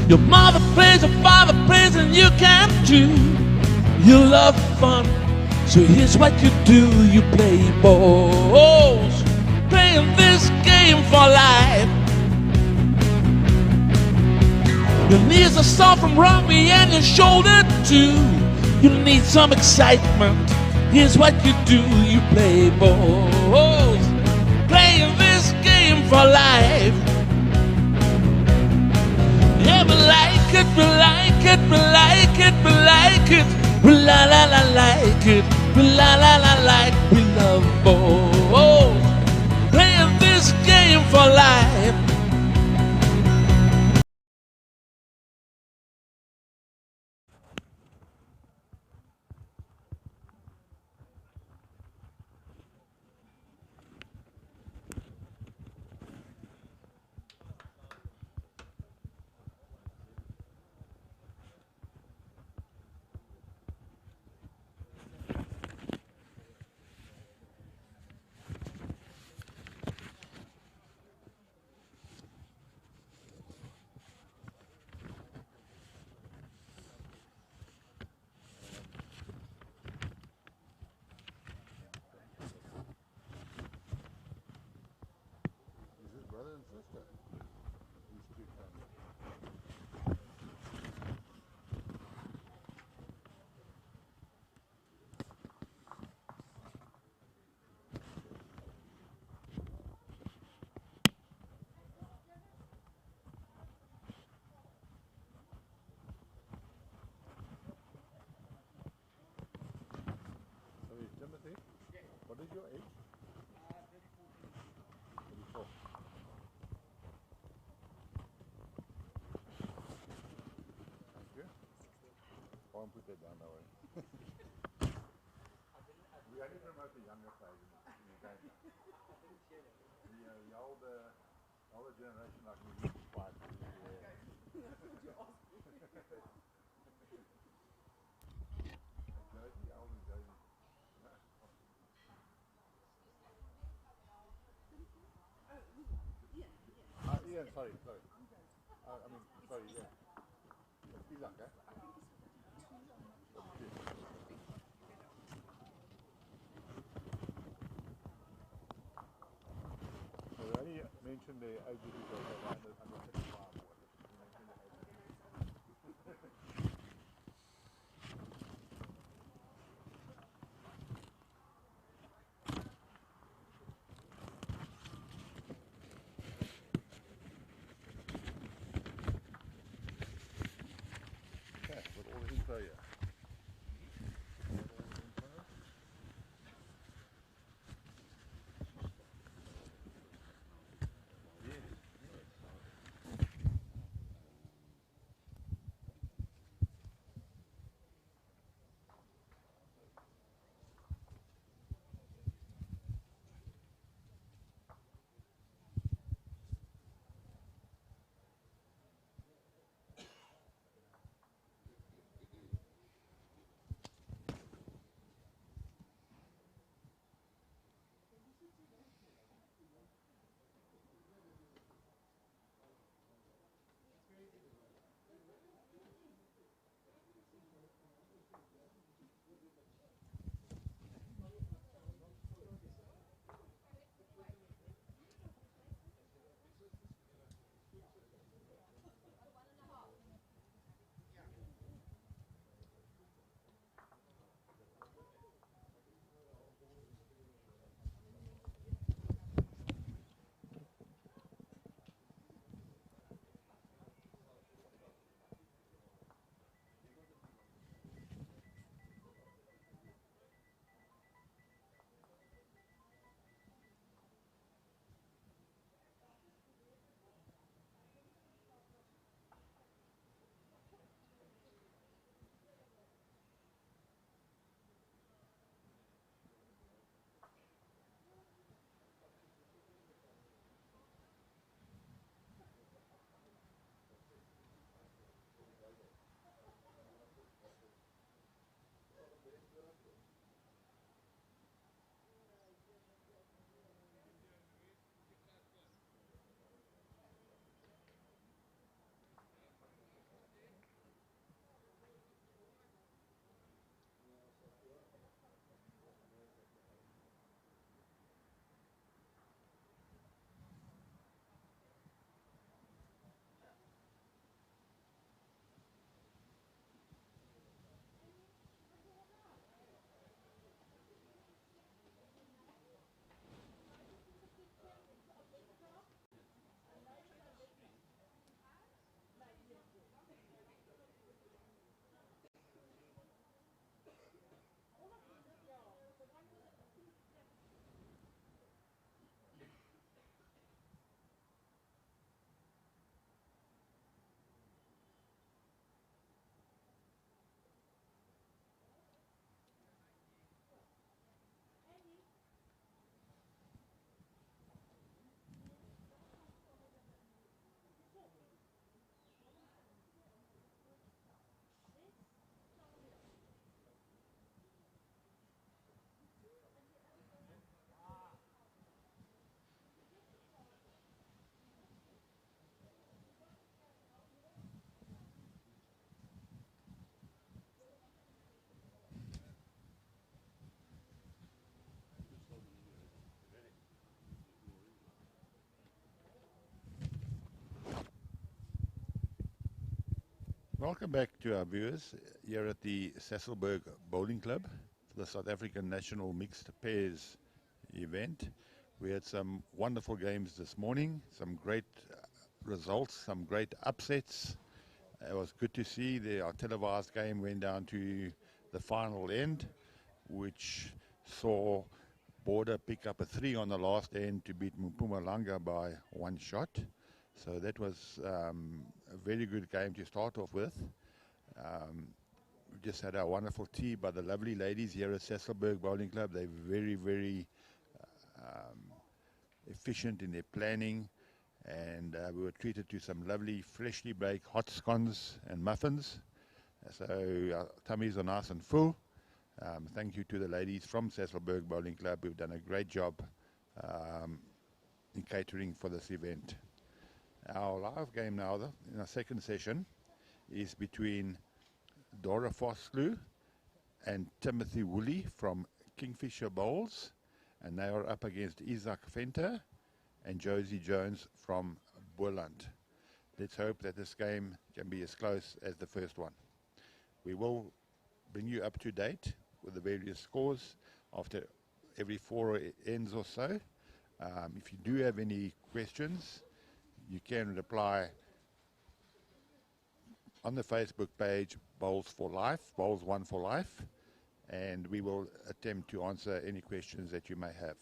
Your mother plays, your father plays, and you can too. You love fun, so here's what you do. You play balls, playing this game for life. Your knees are sore from rugby and your shoulder too. You need some excitement, here's what you do. You play balls, playing this game for life. Yeah, we like it, we like it, we like it, we like it. We la la la like it, we la la la like. We love balls, playing this game for life. Timothy, what is your age? 34. Thank you. I won't put that down that way. We only promote the younger players in the game. The older generation like me is quiet. Josie, how old is Josie? Ian, sorry. I mean, sorry, yeah. He's young, eh? So we only mentioned the ages because they're under 35 or whatever. We mentioned the ages. Okay, with all the info here. Welcome back to our viewers here at the Sasolburg Bowling Club for the South African National Mixed Pairs event. We had some wonderful games this morning, some great results, some great upsets. It was good to see our televised game went down to the final end, which saw Border pick up a 3 on the last end to beat Mpumalanga by 1 shot. So that was a very good game to start off with. We just had our wonderful tea by the lovely ladies here at Sasolburg Bowling Club. They're very, very efficient in their planning, and we were treated to some lovely freshly baked hot scones and muffins. So our tummies are nice and full. Thank you to the ladies from Sasolburg Bowling Club who've done a great job in catering for this event. Our live game now, in our second session, is between Dora Vosloo and Timothy Woolley from Kingfisher Bowls, and they are up against Isaac Venter and Josie Jones from Boland. Let's hope that this game can be as close as the first one. We will bring you up to date with the various scores after every 4 ends or so. If you do have any questions, you can reply on the Facebook page Bowls for Life, Bowls One for Life, and we will attempt to answer any questions that you may have.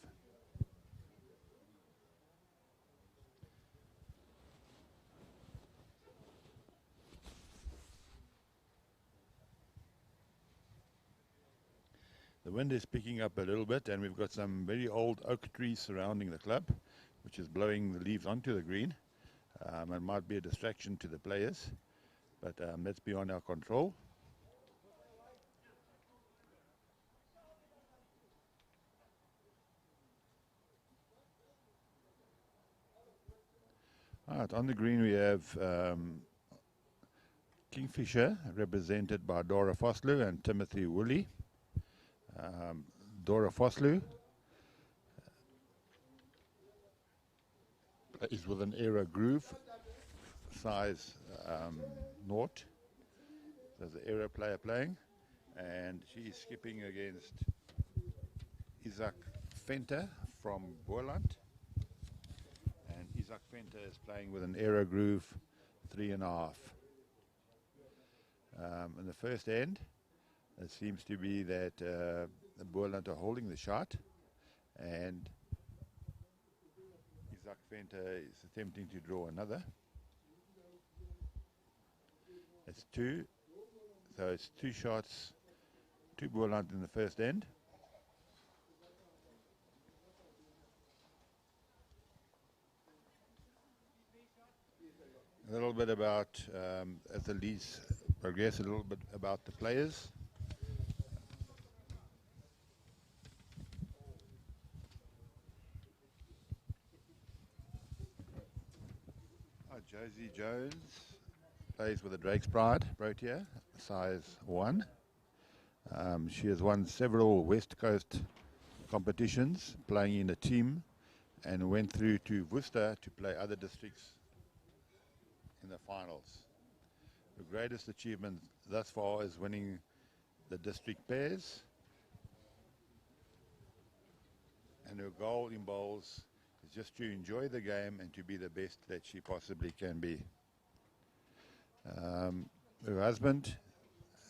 The wind is picking up a little bit, and we've got some very old oak trees surrounding the club, which is blowing the leaves onto the green. It might be a distraction to the players, but that's beyond our control. Alright, on the green we have Kingfisher, represented by Dora Vosloo and Timothy Woolley. Dora Vosloo is with an Aero Groove, size 0. There's an Aero player playing, and she's skipping against Isaac Venter from Boland. And Isaac Venter is playing with an Aero Groove 3.5. In the first end, it seems to be that the Boland are holding the shot, and Isaac Venter is attempting to draw another. It's 2, so it's 2 shots, 2 Boland in the first end. A little bit about, as the leads progress, a little bit about the players. Josie Jones plays with the Drake's Pride Protea, size 1. She has won several West Coast competitions playing in a team, and went through to Worcester to play other districts in the finals. The greatest achievement thus far is winning the district pairs, and her goal in bowls is just to enjoy the game and to be the best that she possibly can be. Her husband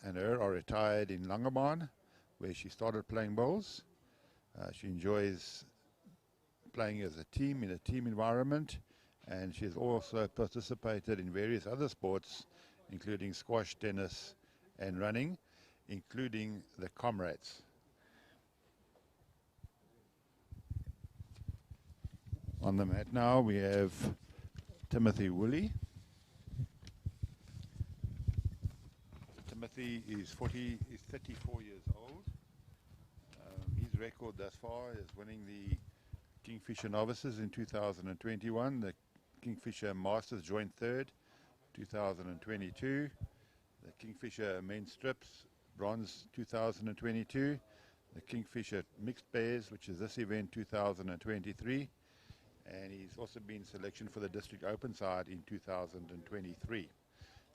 and her are retired in Langebaan, where she started playing bowls. She enjoys playing as a team, in a team environment, and she has also participated in various other sports, including squash, tennis, and running, including the Comrades. On the mat now we have Timothy Woolley. Timothy is 34 years old. His record thus far is winning the Kingfisher Novices in 2021, the Kingfisher Masters joint third, 2022, the Kingfisher Men's Strips bronze 2022, the Kingfisher Mixed Pairs, which is this event, 2023, and he's also been selection for the District Open side in 2023.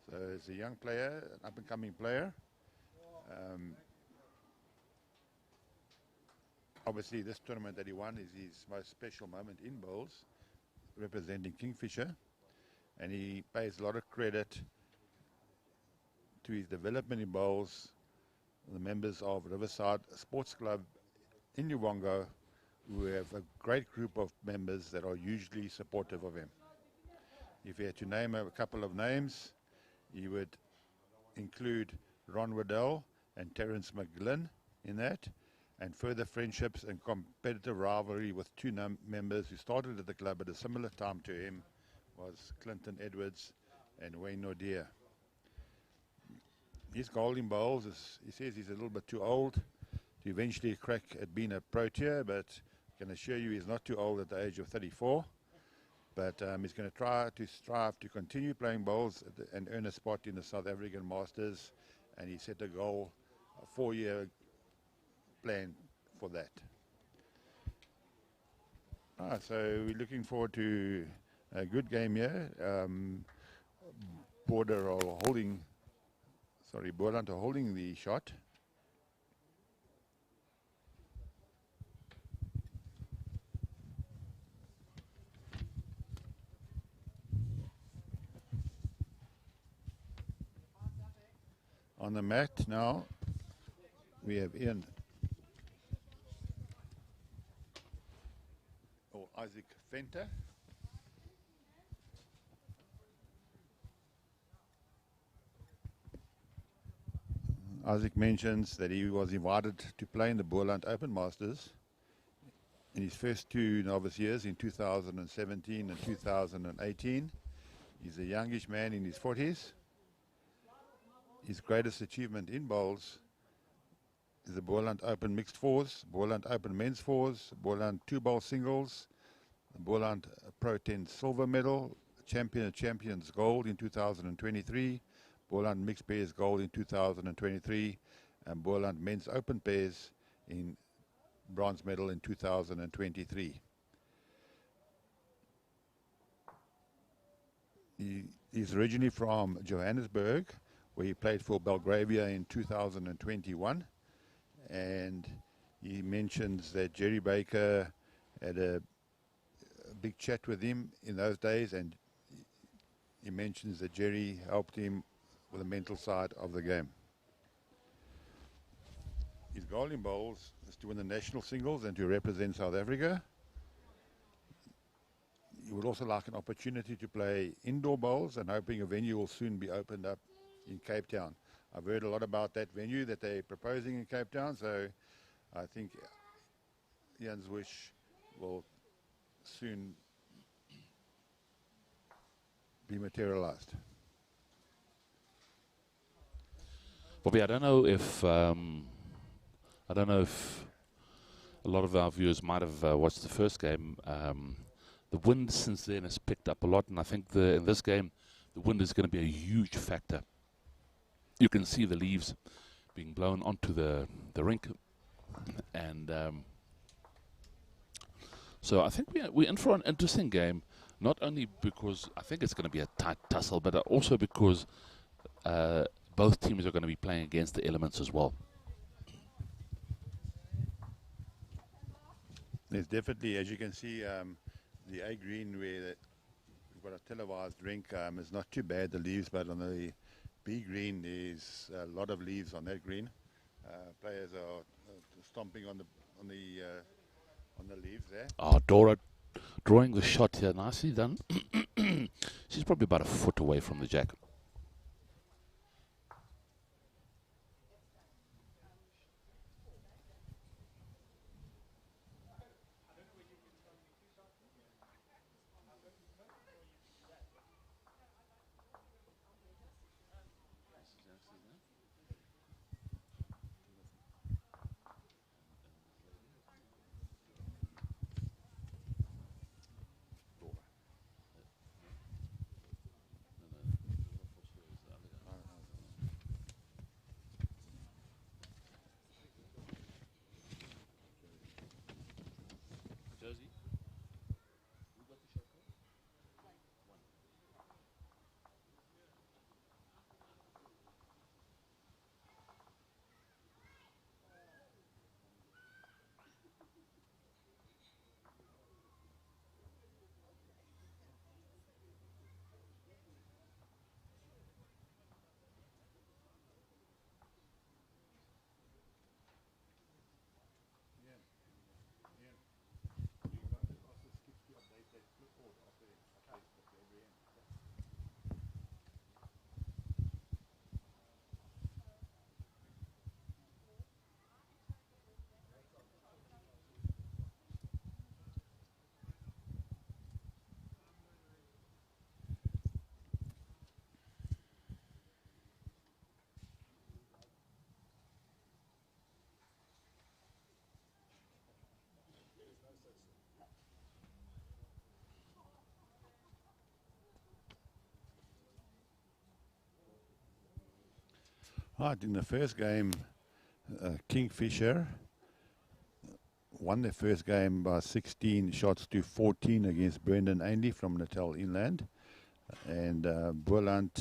So he's a young player, an up-and-coming player. Obviously, this tournament that he won is his most special moment in bowls, representing Kingfisher. And he pays a lot of credit to his development in bowls, the members of Riverside Sports Club in Luongo, who have a great group of members that are usually supportive of him. If he had to name a couple of names, he would include Ron Waddell and Terence McGlynn in that, and further friendships and competitive rivalry with two members who started at the club at a similar time to him was Clinton Edwards and Wayne Nordier. His goal in bowls is, he says he's a little bit too old to eventually crack at being a Protea, but I can assure you he's not too old at the age of 34. But he's going to strive to continue playing bowls and earn a spot in the South African Masters, and he set a goal, a 4-year plan for that. So we're looking forward to a good game here. Boland are holding the shot. On the mat now, we have Ian, or Isaac Fenter. Isaac mentions that he was invited to play in the Boland Open Masters in his first two novice years in 2017 and 2018. He's a youngish man in his 40s. His greatest achievement in bowls is the Boland Open Mixed Fours, Boland Open Men's Fours, Boland 2-bowl singles, the Boland Pro 10 silver medal, Champion of Champions gold in 2023, Boland Mixed Pairs gold in 2023, and Boland Men's Open Pairs in bronze medal in 2023. He is originally from Johannesburg, where he played for Belgravia in 2021, and he mentions that Jerry Baker had a big chat with him in those days, and he mentions that Jerry helped him with the mental side of the game. His goal in bowls is to win the national singles and to represent South Africa. He would also like an opportunity to play indoor bowls, and hoping a venue will soon be opened up in Cape Town. I've heard a lot about that venue that they're proposing in Cape Town, so I think Ian's wish will soon be materialized. Bobby, I don't know if a lot of our viewers might have watched the first game. The wind since then has picked up a lot, and I think in this game, the wind is going to be a huge factor. You can see the leaves being blown onto the rink, and so I think we're in for an interesting game. Not only because I think it's going to be a tight tussle, but also because both teams are going to be playing against the elements as well. There's definitely, as you can see, the A green where we've got a televised rink is not too bad, the leaves, but on the B green there's a lot of leaves on that green. Players are stomping on the leaves there. Oh, Dora drawing the shot here, nicely done. She's probably about a foot away from the jack. Right, in the first game, Kingfisher won their first game by 16 shots to 14 against Brendan Ainley from Natal Inland. And Boland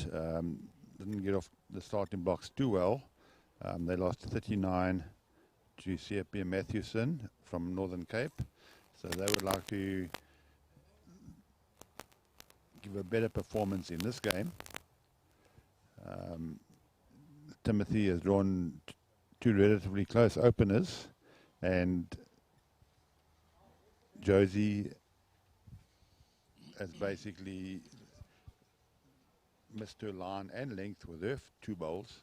didn't get off the starting blocks too well. They lost 39 to CFP Matthewson from Northern Cape. So they would like to give a better performance in this game. Timothy has drawn two relatively close openers, and Josie has basically missed her line and length with her two bowls.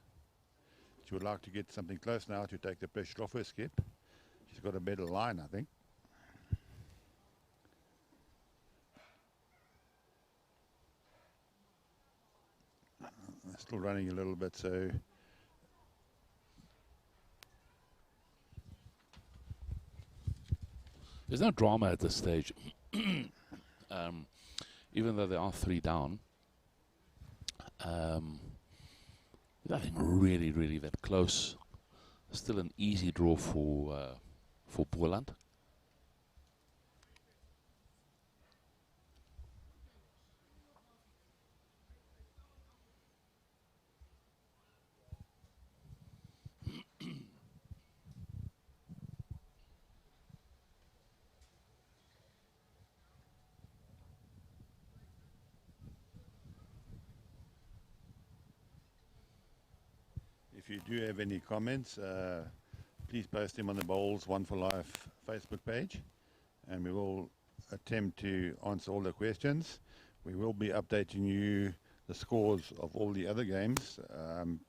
She would like to get something close now to take the pressure off her skip. She's got a better line, I think. Still running a little bit, so there's no drama at this stage. Even though they are 3 down, nothing really that close. Still an easy draw for Boland. if you do have any comments, please post them on the Bowls One for Life Facebook page, and we will attempt to answer all the questions. We will be updating you the scores of all the other games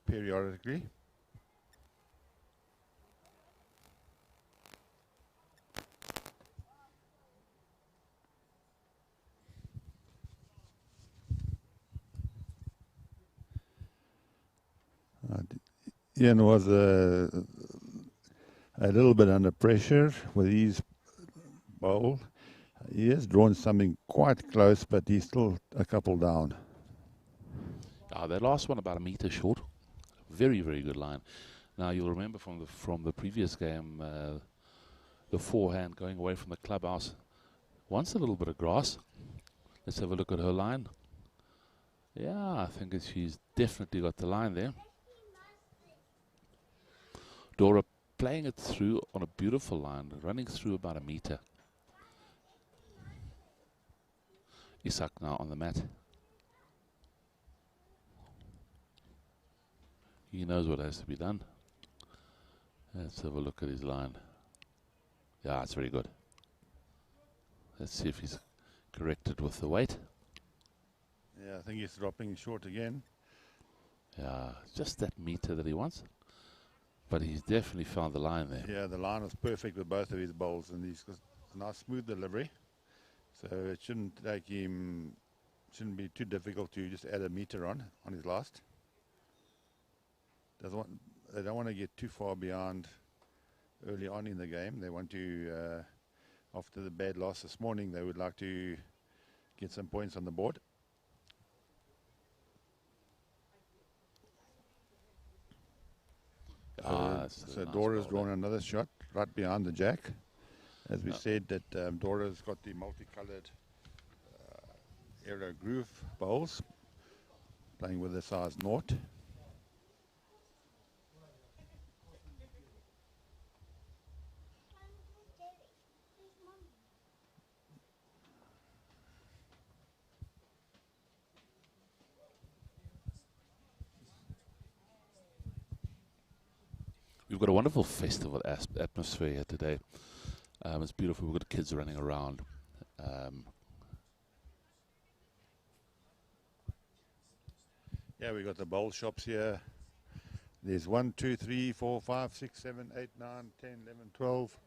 periodically. Ian was a little bit under pressure with his bowl. He has drawn something quite close, but he's still a couple down. That last one about a meter short. Very good line. Now you'll remember from the previous game, the forehand going away from the clubhouse wants a little bit of grass. Let's have a look at her line. Yeah, I think she's definitely got the line there. Dora playing it through on a beautiful line, running through about a meter. Isak now on the mat. He knows what has to be done. Let's have a look at his line. Yeah, it's very good. Let's see if he's corrected with the weight. Yeah, I think he's dropping short again. Yeah, just that meter that he wants. But he's definitely found the line there. Yeah, the line was perfect with both of his bowls, and he's got a nice smooth delivery. So it shouldn't take him, shouldn't be too difficult to just add a meter on his last. They don't want to get too far behind early on in the game. They want to, after the bad loss this morning, they would like to get some points on the board. So nice Dora's ball drawn another shot right behind the jack. As we said, that Dora's got the multicolored aero groove bowls, playing with the size 0. We've got a wonderful festival atmosphere here today. It's beautiful. We've got kids running around. Yeah, we got the bowl shops here. There's 1, 2, 3, 4, 5, 6, 7, 8, 9, 10, 11, 12.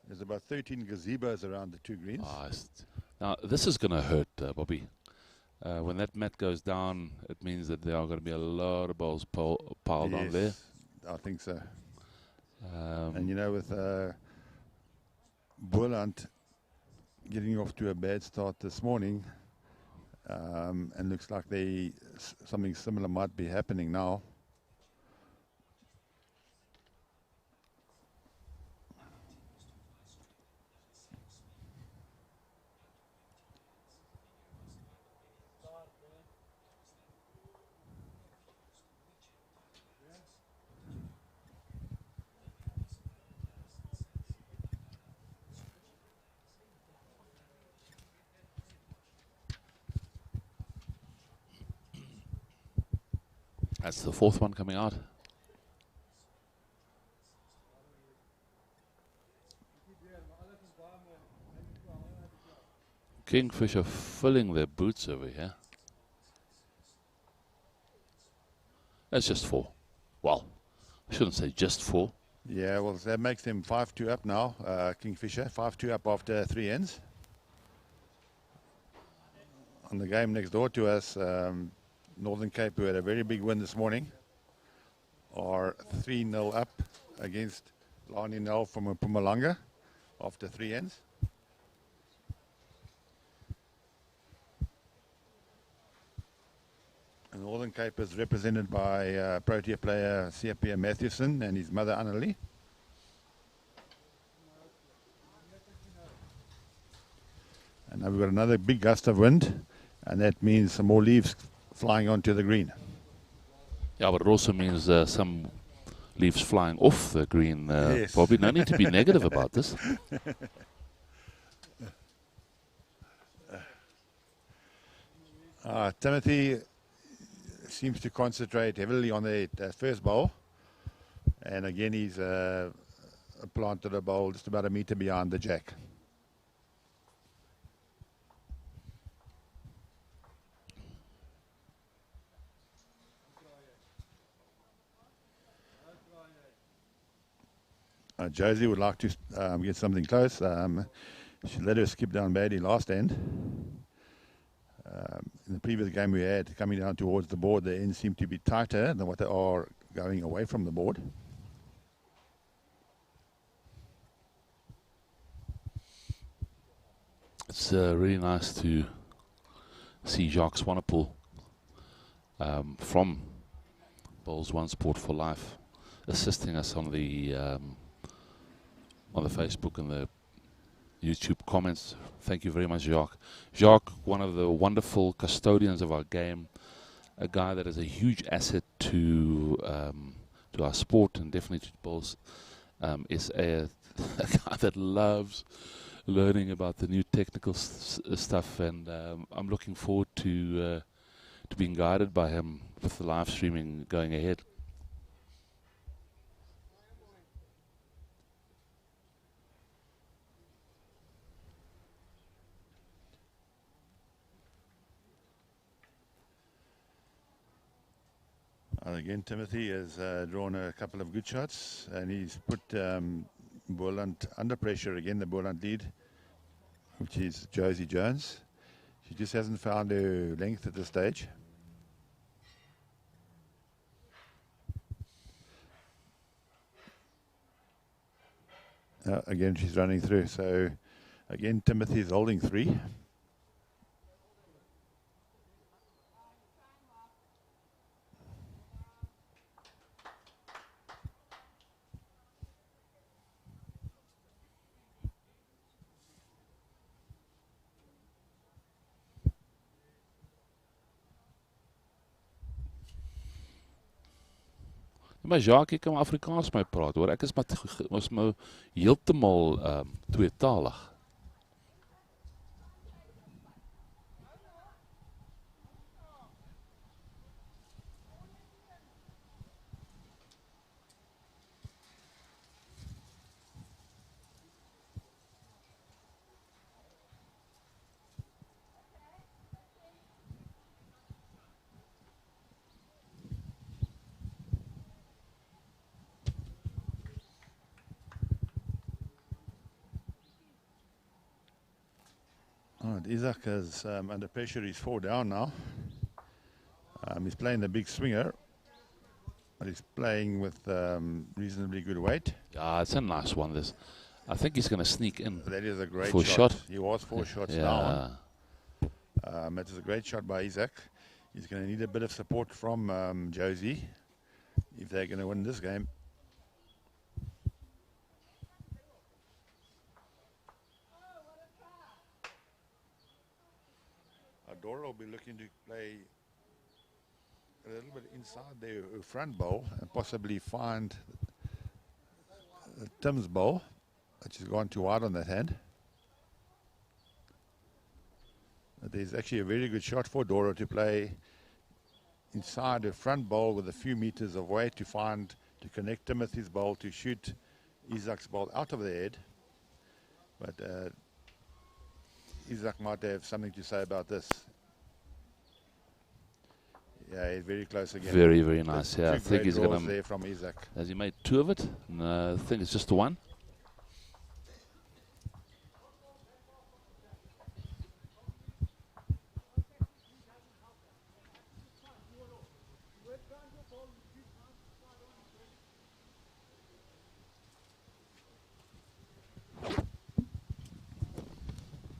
There's about 13 gazebos around the two greens. Now, this is going to hurt, Bobby. When that mat goes down, it means that there are going to be a lot of bowls piled on there. I think so. And you know, with Boland getting off to a bad start this morning, and looks like something similar might be happening now. That's the fourth one coming out. Kingfisher filling their boots over here. That's just 4. Well, I shouldn't say just 4. Yeah, well, that makes them 5-2 up now, Kingfisher. 5-2 up after 3 ends. On the game next door to us, Northern Cape, who had a very big win this morning, are 3-0 up against Lani Nel from Mpumalanga after 3 ends. And Northern Cape is represented by Protea player C.P. Matthewson and his mother Annalie. And now we've got another big gust of wind, and that means some more leaves flying onto the green. Yeah, but it also means some leaves flying off the green. Yes. Probably no need to be negative about this. Timothy seems to concentrate heavily on the first bowl, and again he's planted a bowl just about a meter beyond the jack. Josie would like to get something close. She let her skip down badly last end. In the previous game we had, coming down towards the board, the ends seem to be tighter than what they are going away from the board. It's really nice to see Jacques Swanepoel from Bowls One Sport for Life assisting us on the Facebook and the YouTube comments. Thank you very much, Jacques. Jacques, one of the wonderful custodians of our game, a guy that is a huge asset to our sport and definitely to bowls, is a guy that loves learning about the new technical stuff, and I'm looking forward to being guided by him with the live streaming going ahead. And again, Timothy has drawn a couple of good shots, and he's put Boland under pressure again, the Boland lead, which is Josie Jones. She just hasn't found her length at this stage. Again, she's running through. So, again, Timothy's holding 3. Maar Jacques, ek kan Afrikaans met my praat, hoor. Ek is maar heeltemal tweetalig. Isaac is under pressure. He's 4 down now. He's playing the big swinger, but he's playing with reasonably good weight. Yeah, it's a nice one. This, I think he's going to sneak in. That is a great for shot. He was 4 shots yeah. down. That is a great shot by Isaac. He's going to need a bit of support from Josie if they're going to win this game. Dora will be looking to play a little bit inside their front bowl and possibly find Tim's bowl, which has gone too wide on that hand. There's actually a very good shot for Dora to play inside the front bowl with a few meters of way to connect Timothy's bowl to shoot Isaac's ball out of the head. But Isaac might have something to say about this. Yeah, he's very close again. Very, very nice. Yeah, I Two think great he's going draws to. there from Isaac. Has he made 2 of it? No, I think it's just the 1.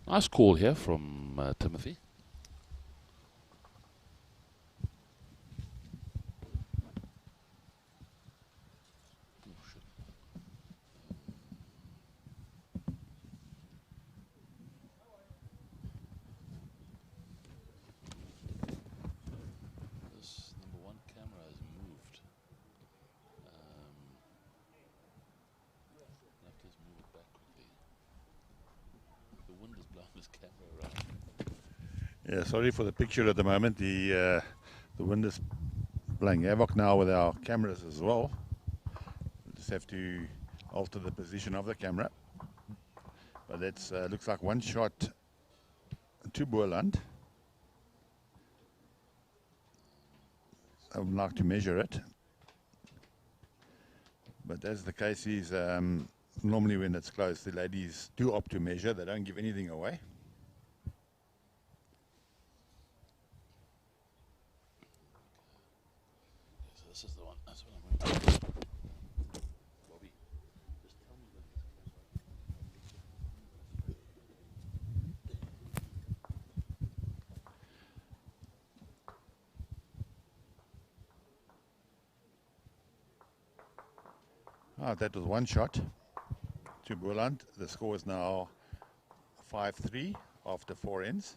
Nice call here from Timothy. This number 1 camera has moved. I'll have to just move it back quickly. The wind has blown this camera around. Yeah, sorry for the picture at the moment. The wind is playing havoc now with our cameras as well. We'll just have to alter the position of the camera. But that's looks like 1 shot to Boland. I would like to measure it. But as the case is, normally when it's close, the ladies do opt to measure. They don't give anything away. So this is the one. That's what I'm going to do. Bobby, just tell me when That was 1 shot to Boland. The score is now 5-3 after 4 ends.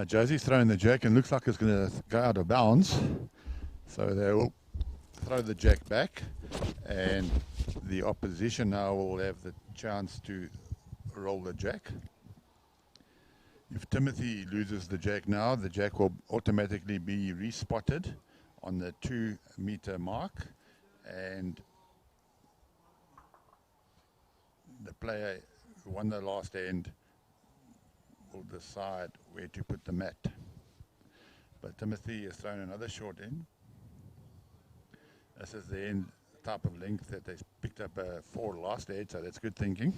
Josie's throwing the jack and looks like it's going to go out of bounds. So they will throw the jack back, and the opposition now will have the chance to roll the jack. If Timothy loses the jack now, the jack will automatically be respotted on the 2-meter mark, and the player who won the last end will decide where to put the mat. But Timothy has thrown another short end. This is the end type of length that they picked up for last head, so that's good thinking.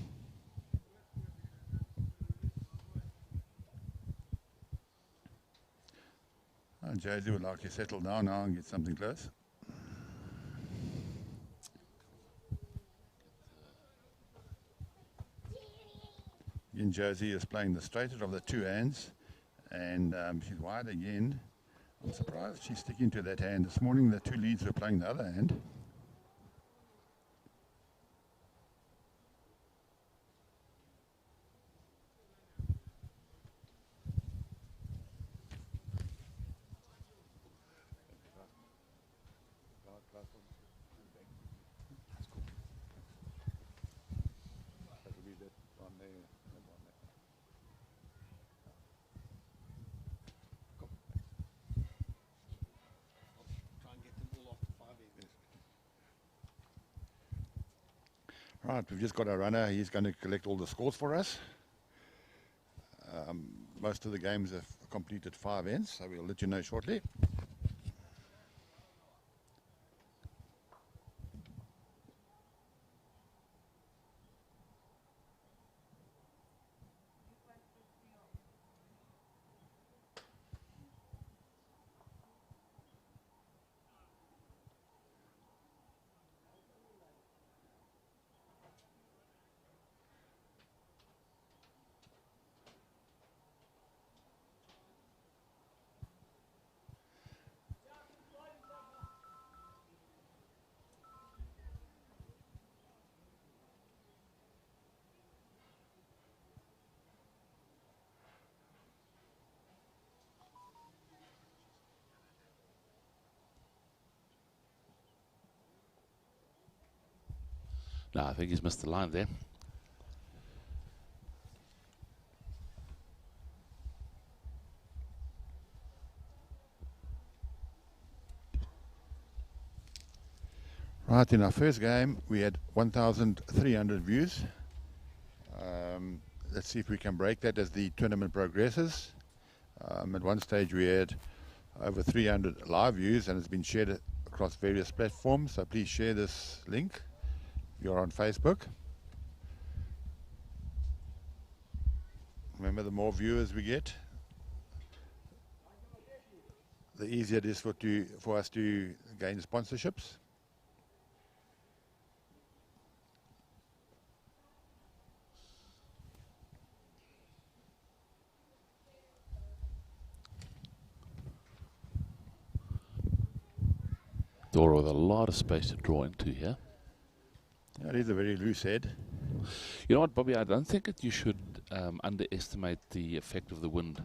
And Josie would like to settle down now and get something close. Again, Josie is playing the straighter of the 2 hands, and she's wide again. I'm surprised she's sticking to that hand. This morning the 2 leads were playing the other hand. Right, we've just got a runner. He's going to collect all the scores for us. Most of the games have completed 5 ends, so we'll let you know shortly. No, I think he's missed the line there. Right, in our first game, we had 1,300 views. Let's see if we can break that as the tournament progresses. At one stage, we had over 300 live views, and it's been shared across various platforms. So please share this link if you're on Facebook. Remember, the more viewers we get, the easier it is for us to gain sponsorships. Door with a lot of space to draw into here. It is a very loose head. You know what, Bobby? I don't think that you should underestimate the effect of the wind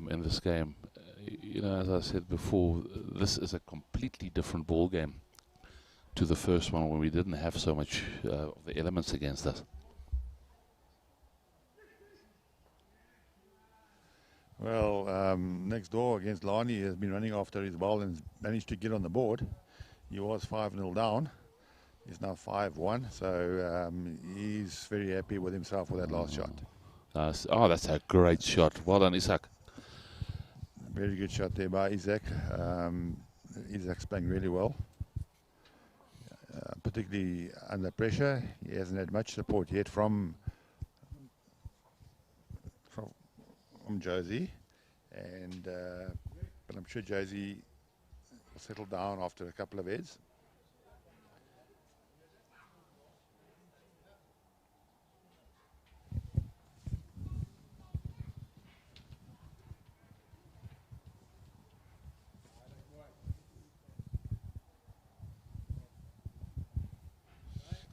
in this game. You know, as I said before, this is a completely different ball game to the first one when we didn't have so much of the elements against us. Well, next door against Lani has been running after his ball and managed to get on the board. He was 5-0 down. He's now 5-1, so he's very happy with himself with that last shot. Nice. Oh, that's a great shot. Well done, Isaac. Very good shot there by Isaac. Isaac's playing really well, particularly under pressure. He hasn't had much support yet from Josie, and but I'm sure Josie will settle down after a couple of heads.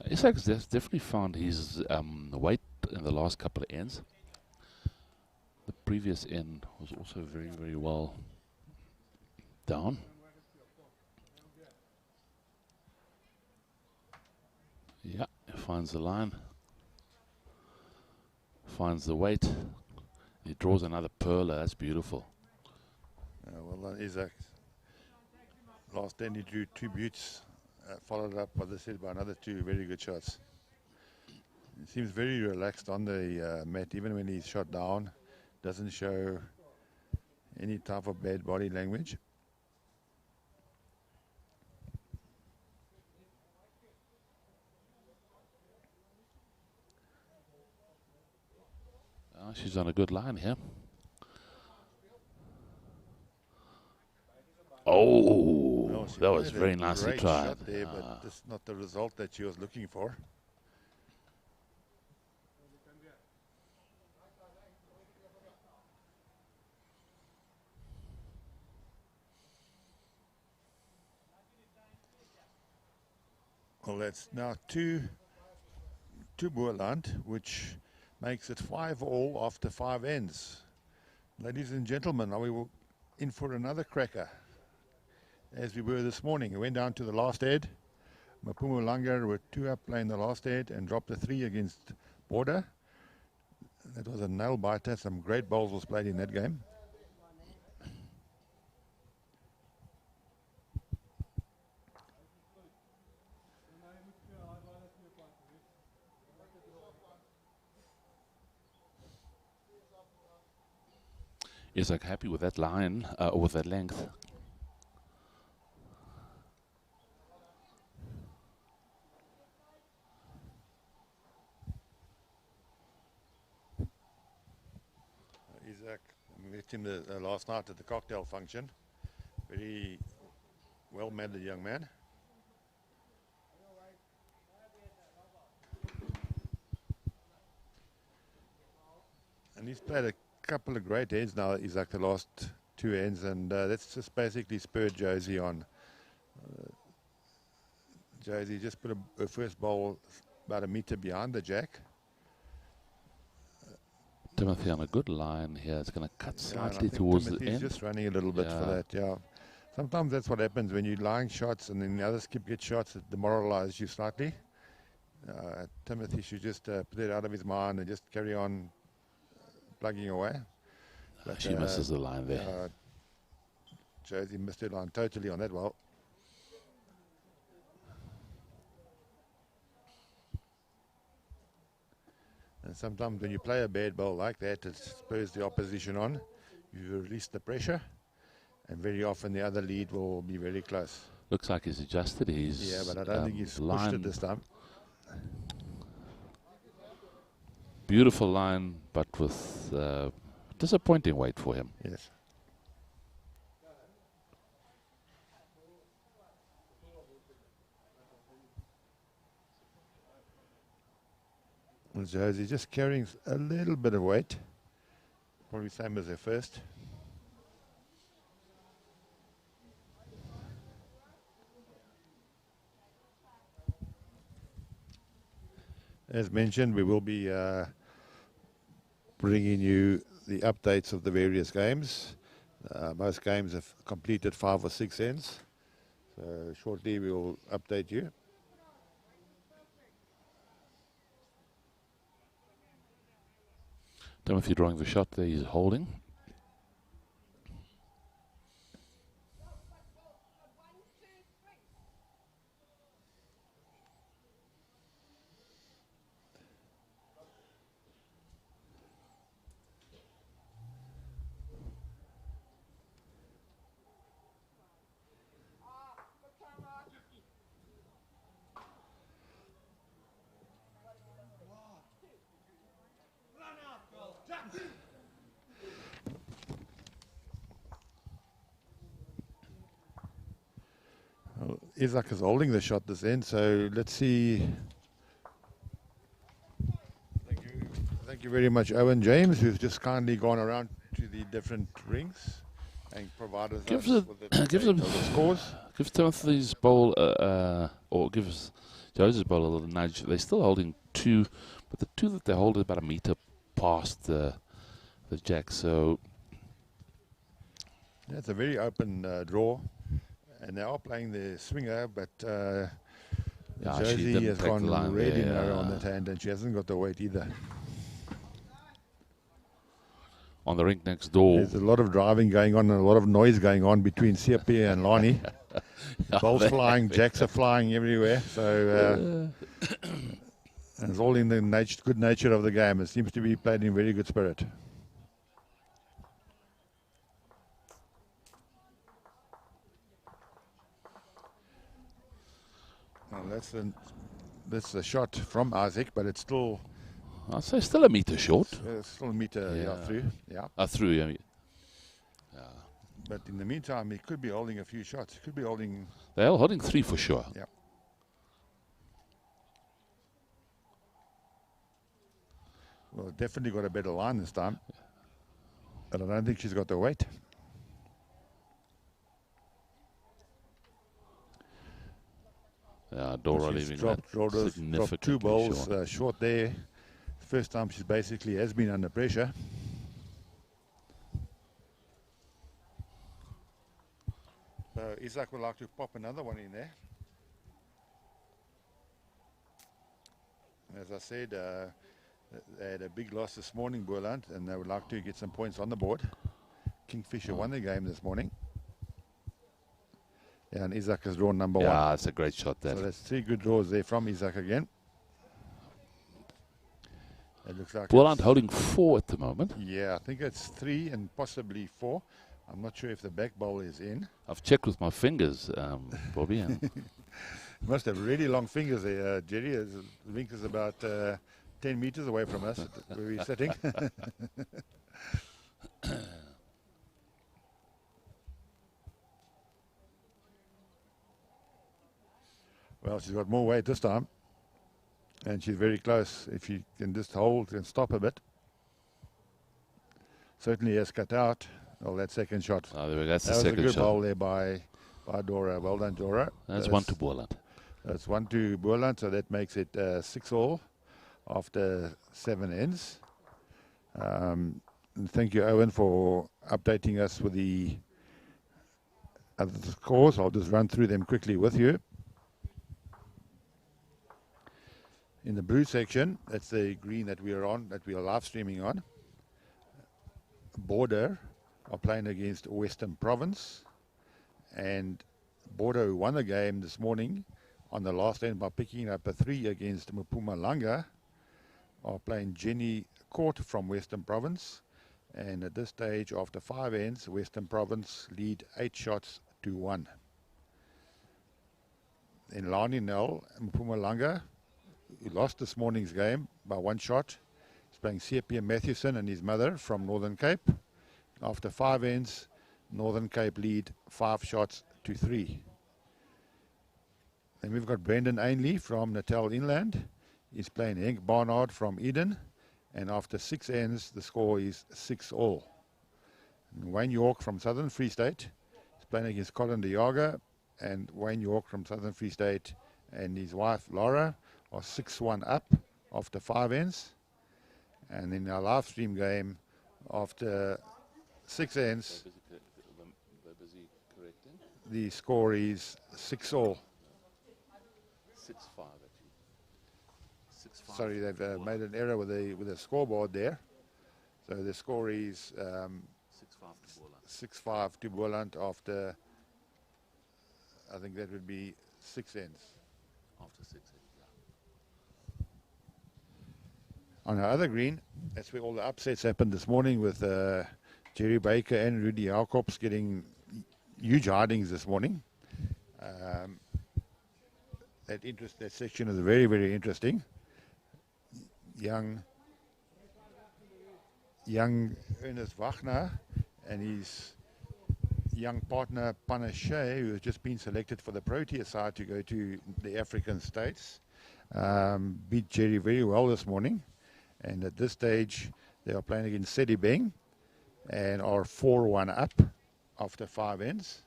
Isaac's definitely found his weight in the last couple of ends. The previous end was also very, very well down. Yeah, finds the line, finds the weight. He draws another perler. That's beautiful. Well done, Isaac. Last end he drew 2 buttes, followed up, as I said, by another 2 very good shots. He seems very relaxed on the mat, even when he's shot down. Doesn't show any type of bad body language. Oh, she's on a good line here. Oh, that was very nicely tried. Shot there, but that's not the result that she was looking for. Well, that's now two Boerland, which makes it 5-all after 5 ends. Ladies and gentlemen, are we in for another cracker, as we were this morning? We went down to the last head. Mpumalanga were 2 up playing the last head and dropped a 3 against Border. That was a nail biter. Some great bowls was played in that game. Isaac happy with that line, with that length. Isaac, we met him last night at the cocktail function. Very well-mannered young man. And he's played a couple of great ends now, Isaac, the last 2 ends, and that's just basically spurred Josie on. Josie just put her first bowl about a meter behind the jack. Timothy on a good line here. It's going to cut slightly yeah, towards Timothy's the end. Just running a little bit for that, yeah. Sometimes that's what happens when you're lying shots and then the others get shots that demoralize you slightly. Timothy should just put it out of his mind and just carry on plugging away. But, She misses the line there. Josie missed her line totally on that ball. And sometimes when you play a bad ball like that, it spurs the opposition on. You release the pressure, and very often the other lead will be very close. Looks like he's adjusted his Yeah, but I don't think he's line. pushed it this time. Beautiful line, but with disappointing weight for him. Yes. And Josie just carrying a little bit of weight. Probably same as her first. As mentioned, we will be bringing you the updates of the various games. Most games have completed 5 or 6 ends. So shortly we will update you. Timothy drawing the shot there, he's holding. Isaac is holding the shot this end, so let's see. Thank you very much, Owen James, who's just kindly gone around to the different rings and provided us with the scores. Gives Timothy's bowl, or gives Josie's bowl a little nudge. They're still holding 2, but the 2 that they hold is about a meter past the jack. So yeah, it's a very open draw. And they are playing the swinger, but Josie has gone really narrow on that hand, and she hasn't got the weight either. On the rink next door, there's a lot of driving going on and a lot of noise going on between Siapia and Lani. Balls flying, jacks are flying everywhere. So it's all in the good nature of the game. It seems to be played in very good spirit. That's a shot from Isaac, but it's still. I'd say still a meter short. Still a meter through. Yeah. Through. Yeah. But in the meantime, he could be holding a few shots. He could be holding. They're all holding 3 for sure. Yeah. Well, definitely got a better line this time. But I don't think she's got the weight. Dora leaving dropped 2 balls short there. First time she's basically has been under pressure. So Isaac would like to pop another one in there. As I said, they had a big loss this morning, Boland, and they would like to get some points on the board. Kingfisher won the game this morning. Yeah, and Isaac has drawn number 1. Yeah, that's a great shot there. So that's 3 good draws there from Isaac again. It looks like Boland holding 4 at the moment. Yeah, I think it's 3 and possibly 4. I'm not sure if the back bowl is in. I've checked with my fingers, Bobby. You must have really long fingers there, Jerry. The rink is about 10 meters away from us where we're sitting. Well, she's got more weight this time. And she's very close. If she can just hold and stop a bit. Certainly has cut out. Well, that second shot. Oh, there we go. That's the that was second a good shot. bowl there by Dora. Well done, Dora. That's 1 to Boland. That's 1 to Boland, so that makes it 6-all after 7 ends. And thank you, Owen, for updating us with the other scores. I'll just run through them quickly with you. In the blue section, that's the green that we are on, that we are live streaming on. Border are playing against Western Province, and Border, who won the game this morning on the last end by picking up a 3 against Mpumalanga, are playing Jenny Court from Western Province. And at this stage, after 5 ends, Western Province lead 8 shots to 1. In Lani Nel, Mpumalanga, who lost this morning's game by 1 shot, is playing C.P. Matthewson and his mother from Northern Cape. After 5 ends, Northern Cape lead 5 shots to 3. Then we've got Brendan Ainley from Natal Inland. He's playing Henk Barnard from Eden. And after 6 ends, the score is 6-all. Wayne York from Southern Free State is playing against Colin De Jager. And Wayne York from Southern Free State and his wife Laura are 6-1 up after 5 ends. And in our live stream game, after 6 ends, the score is 6-all. 6-5 actually. 6-5. Sorry, they've made an error with the scoreboard there. So the score is 6-5 to Boland after, I think that would be 6 ends. After 6 ends, yeah. On our other green, that's where all the upsets happened this morning with Jerry Baker and Rudy Jacobs getting huge hidings this morning. That section is very, very interesting. Young Ernest Wagner and his young partner Panache, who has just been selected for the Protea side to go to the African states, beat Jerry very well this morning. And at this stage, they are playing against Sedibeng and are 4-1 up after 5 ends.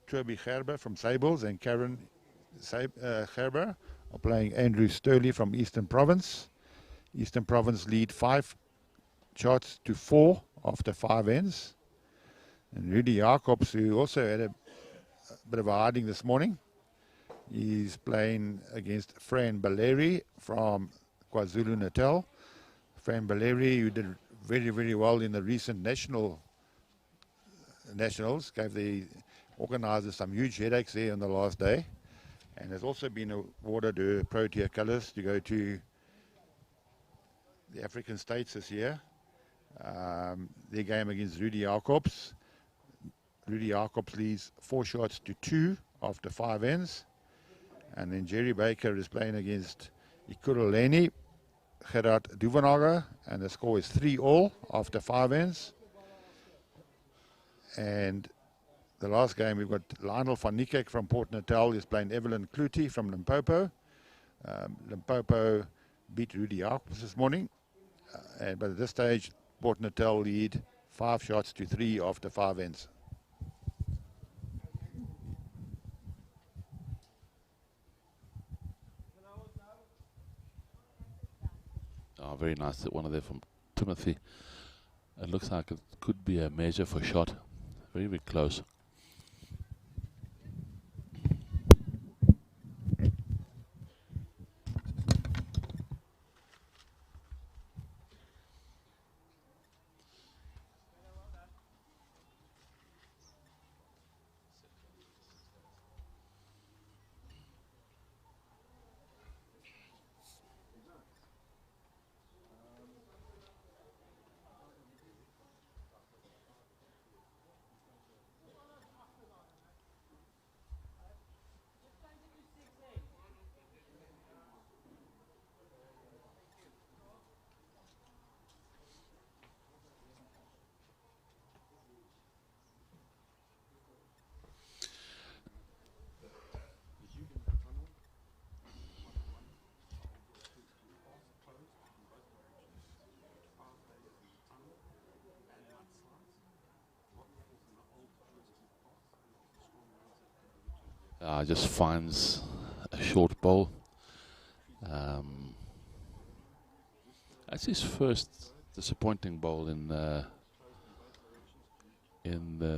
Toby Gerber from Sables and Karen Gerber are playing Andrew Sturley from Eastern Province. Eastern Province lead 5 shots to 4 after 5 ends. And Rudy Jacobs, who also had a bit of a hiding this morning, he's playing against Fran Baleri from KwaZulu Natal. Fran Baleri, who did very, very well in the recent nationals, gave the organisers some huge headaches there on the last day, and has also been awarded her Protea colours to go to the African states this year. Their game against Rudy Jacobs. Rudy Jacobs leads 4 shots to 2 after 5 ends. And then Jerry Baker is playing against Ikuruleni Gerard Duvenhager, and the score is 3-all after 5 ends. And the last game, we've got Lionel van Niekerk from Port Natal is playing Evelyn Kluti from Limpopo. Limpopo beat Rudy Jacobs this morning. But at this stage, Port Natal lead 5 shots to 3 after 5 ends. Oh, very nice. That one of there from Timothy. It looks like it could be a measure for shot. Very, very close. Just finds a short bowl. That's his first disappointing bowl in the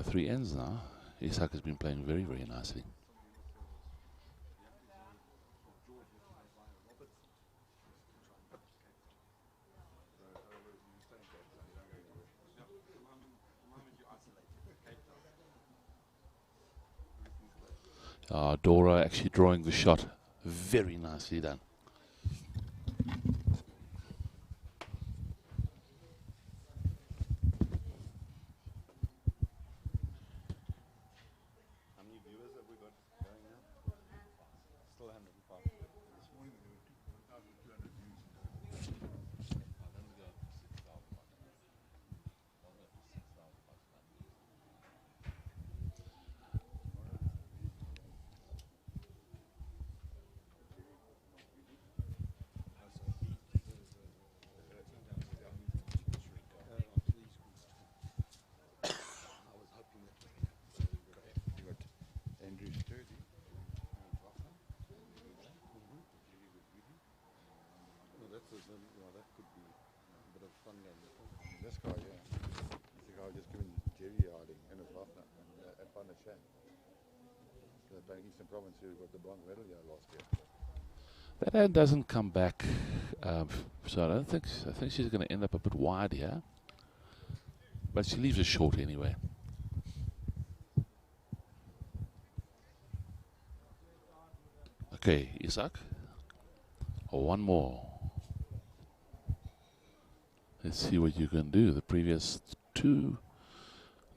3 ends now. Isak has been playing very, very nicely. Dora actually drawing the shot. Very nicely done. How many viewers have we got going now? Still 105. This morning there were 1,200 views. I don't go 6,000. Andrew Sturdy. Well, that could be a bit of fun game. This guy, yeah. This guy just giving Jerry hiding in his last night at Banashan. They're playing Eastern Province who got the bronze medal here last year. That hand doesn't come back, so I think she's going to end up a bit wide here. But she leaves it short anyway. Okay, Isak. One more. Let's see what you can do. The previous two,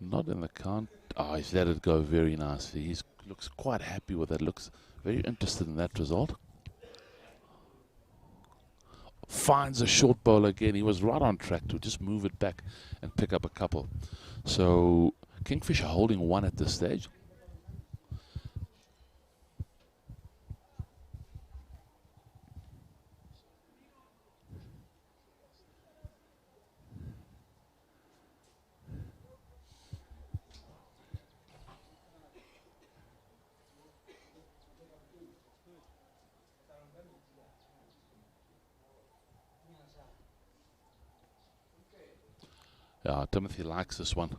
not in the count. He's let it go very nicely. He looks quite happy with that. Looks very interested in that result. Finds a short bowl again. He was right on track to just move it back and pick up a couple. So Kingfisher holding one at this stage. Timothy likes this one.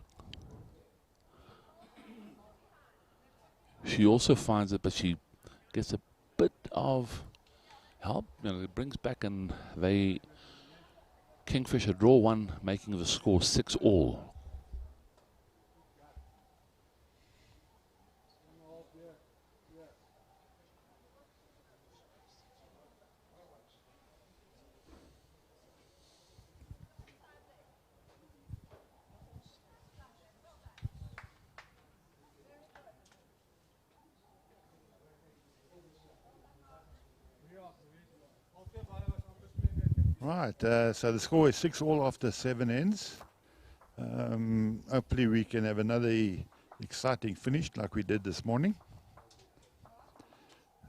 She also finds it, but she gets a bit of help. It brings back, and they Kingfisher draw one, making the score 6-all. Right, so the score is 6-all after 7 ends. Hopefully we can have another exciting finish like we did this morning.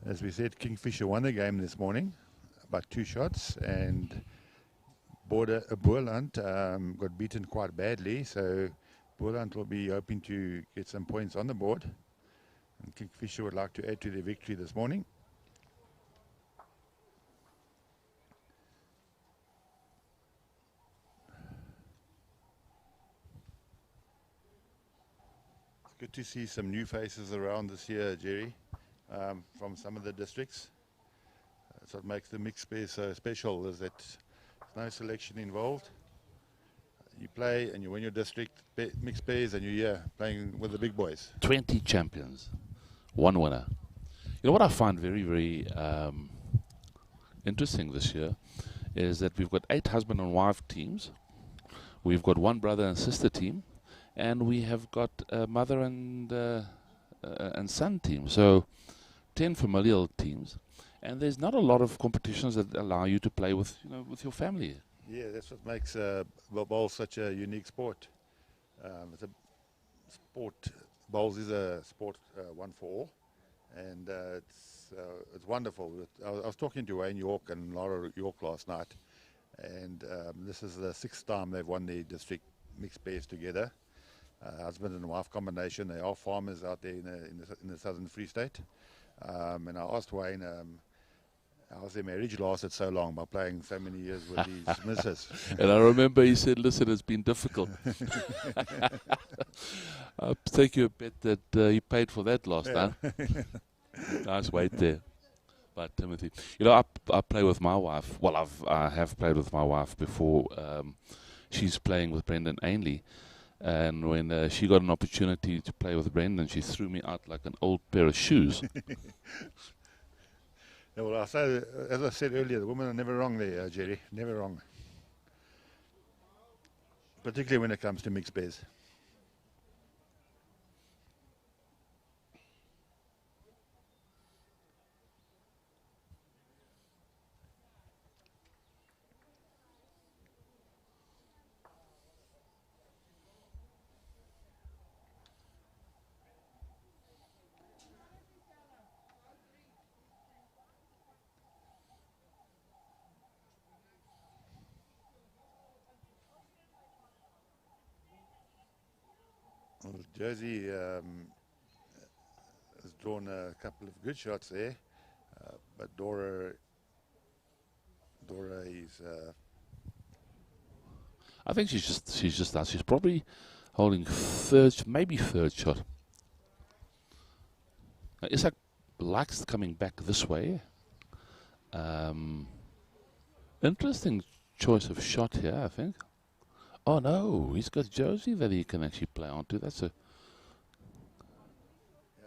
As we said, Kingfisher won the game this morning by 2 shots, and Boerland got beaten quite badly, so Boerland will be hoping to get some points on the board. And Kingfisher would like to add to their victory this morning. Good to see some new faces around this year, Jerry, from some of the districts. That's what makes the mixed pairs so special, is that there's no selection involved. You play and you win your district mixed pairs, and you're here playing with the big boys. 20 champions, 1 winner. You know what I find very, very interesting this year is that we've got 8 husband and wife teams. We've got 1 brother and sister team. And we have got a mother and son team, so 10 familial teams, and there's not a lot of competitions that allow you to play with, with your family. Yeah, that's what makes bowls such a unique sport. It's a sport. Bowls is a sport, one for all, and it's wonderful. I was talking to Wayne York and Laura York last night, and this is the 6th time they've won the district mixed pairs together. Husband and wife combination. They are farmers out there in the Southern Free State. And I asked Wayne how's their marriage lasted so long by playing so many years with these misses. And I remember he said, listen, it's been difficult. I'll take you a bet that he paid for that last time. Nice weight there. But Timothy, I play with my wife. Well, I have played with my wife before. She's playing with Brendan Ainley. And when she got an opportunity to play with Brendan, she threw me out like an old pair of shoes. Yeah, well, as I said earlier, the women are never wrong there, Jerry. Never wrong. Particularly when it comes to mixed pairs. Well, Josie has drawn a couple of good shots there, but Dora is I think she's just that. She's probably holding third, maybe third shot. Now, Isak likes coming back this way. Interesting choice of shot here, I think. Oh no, he's got Josie that he can actually play onto. That's a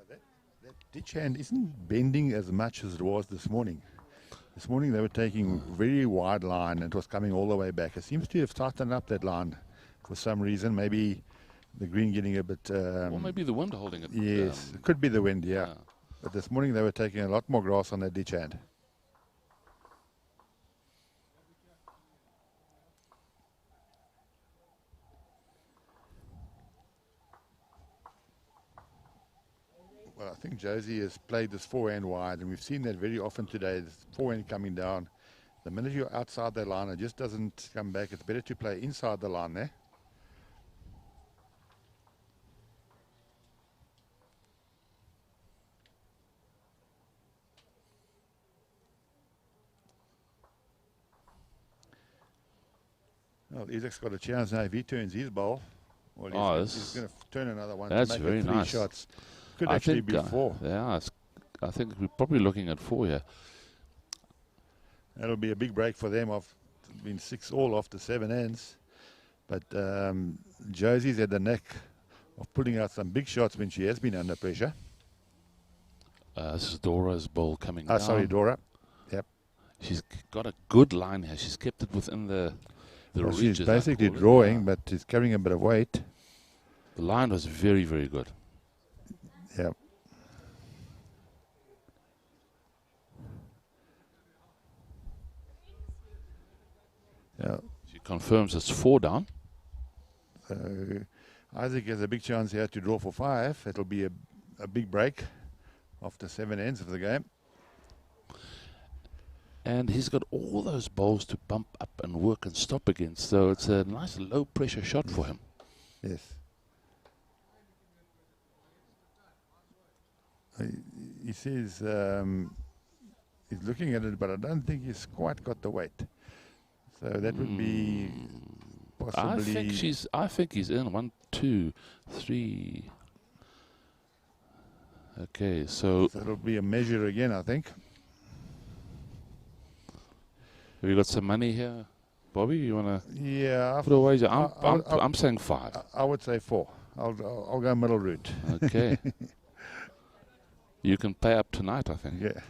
that ditch hand isn't bending as much as it was this morning. This morning they were taking very wide line and it was coming all the way back. It seems to have tightened up that line for some reason. Maybe the green getting a bit... or maybe the wind holding it. Yes, it could be the wind, yeah. But this morning they were taking a lot more grass on that ditch hand. Well, I think Josie has played this forehand wide, and we've seen that very often today. This forehand coming down. The minute you're outside the line, it just doesn't come back. It's better to play inside the line there. Well, Isak's got a chance now. If he turns his ball, well, he's going to turn another one. That's to make very it 3 nice. shots. Could actually be 4. Yeah, I think we're probably looking at 4 here. That'll be a big break for them. It's been 6 all after 7 ends. But Josie's had the knack of pulling out some big shots when she has been under pressure. This is Dora's ball coming down. Sorry, Dora. Yep. She's got a good line here. She's kept it within the well, ridges. she's basically drawing, but she's carrying a bit of weight. The line was very, very good. Yep. Yeah. She confirms it's 4 down. Isaac has a big chance here to draw for 5. It'll be a big break after 7 ends of the game. And he's got all those balls to bump up and work and stop against. So it's a nice low pressure shot for him. Yes. He says he's looking at it, but I don't think he's quite got the weight. So that would be possibly... I think he's in. 1, 2, 3. Okay, so it'll be a measure again, I think. Have you got some money here, Bobby? You want to put a wager? I'm saying 5. I would say 4. I'll go middle route. Okay. You can pay up tonight, I think. Yeah.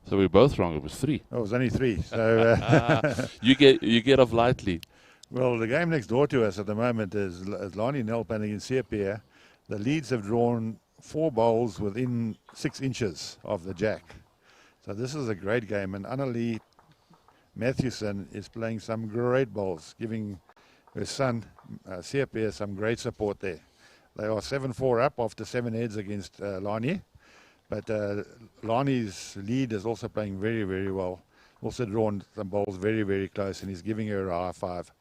So we're both wrong. It was 3. Oh, it was only 3. So you get off lightly. Well, the game next door to us at the moment is Lani Nel playing against Pierre. The leads have drawn 4 bowls within 6 inches of the jack. So this is a great game, and Annalie Matthewson is playing some great bowls, giving her son, Pierre, some great support there. They are 7-4 up after 7 heads against Lani. But Lani's lead is also playing very, very well. Also drawn some bowls very, very close, and he's giving her a high 5.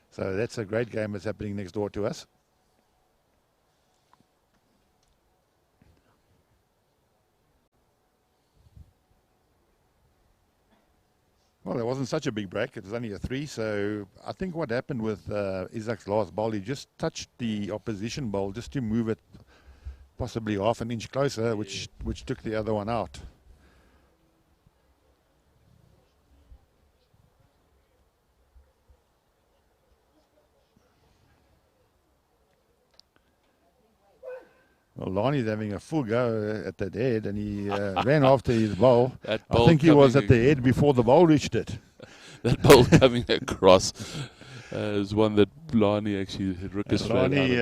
So that's a great game that's happening next door to us. Well, it wasn't such a big break. It was only a 3. So I think what happened with Isak's last bowl, he just touched the opposition bowl just to move it possibly half an inch closer, which took the other one out. Well, Lonnie's having a full go at that head, and he ran after his bowl. That I bowl think he was coming at the head before the bowl reached it. That ball coming across is one that Lonnie actually hit Rickus Lonnie,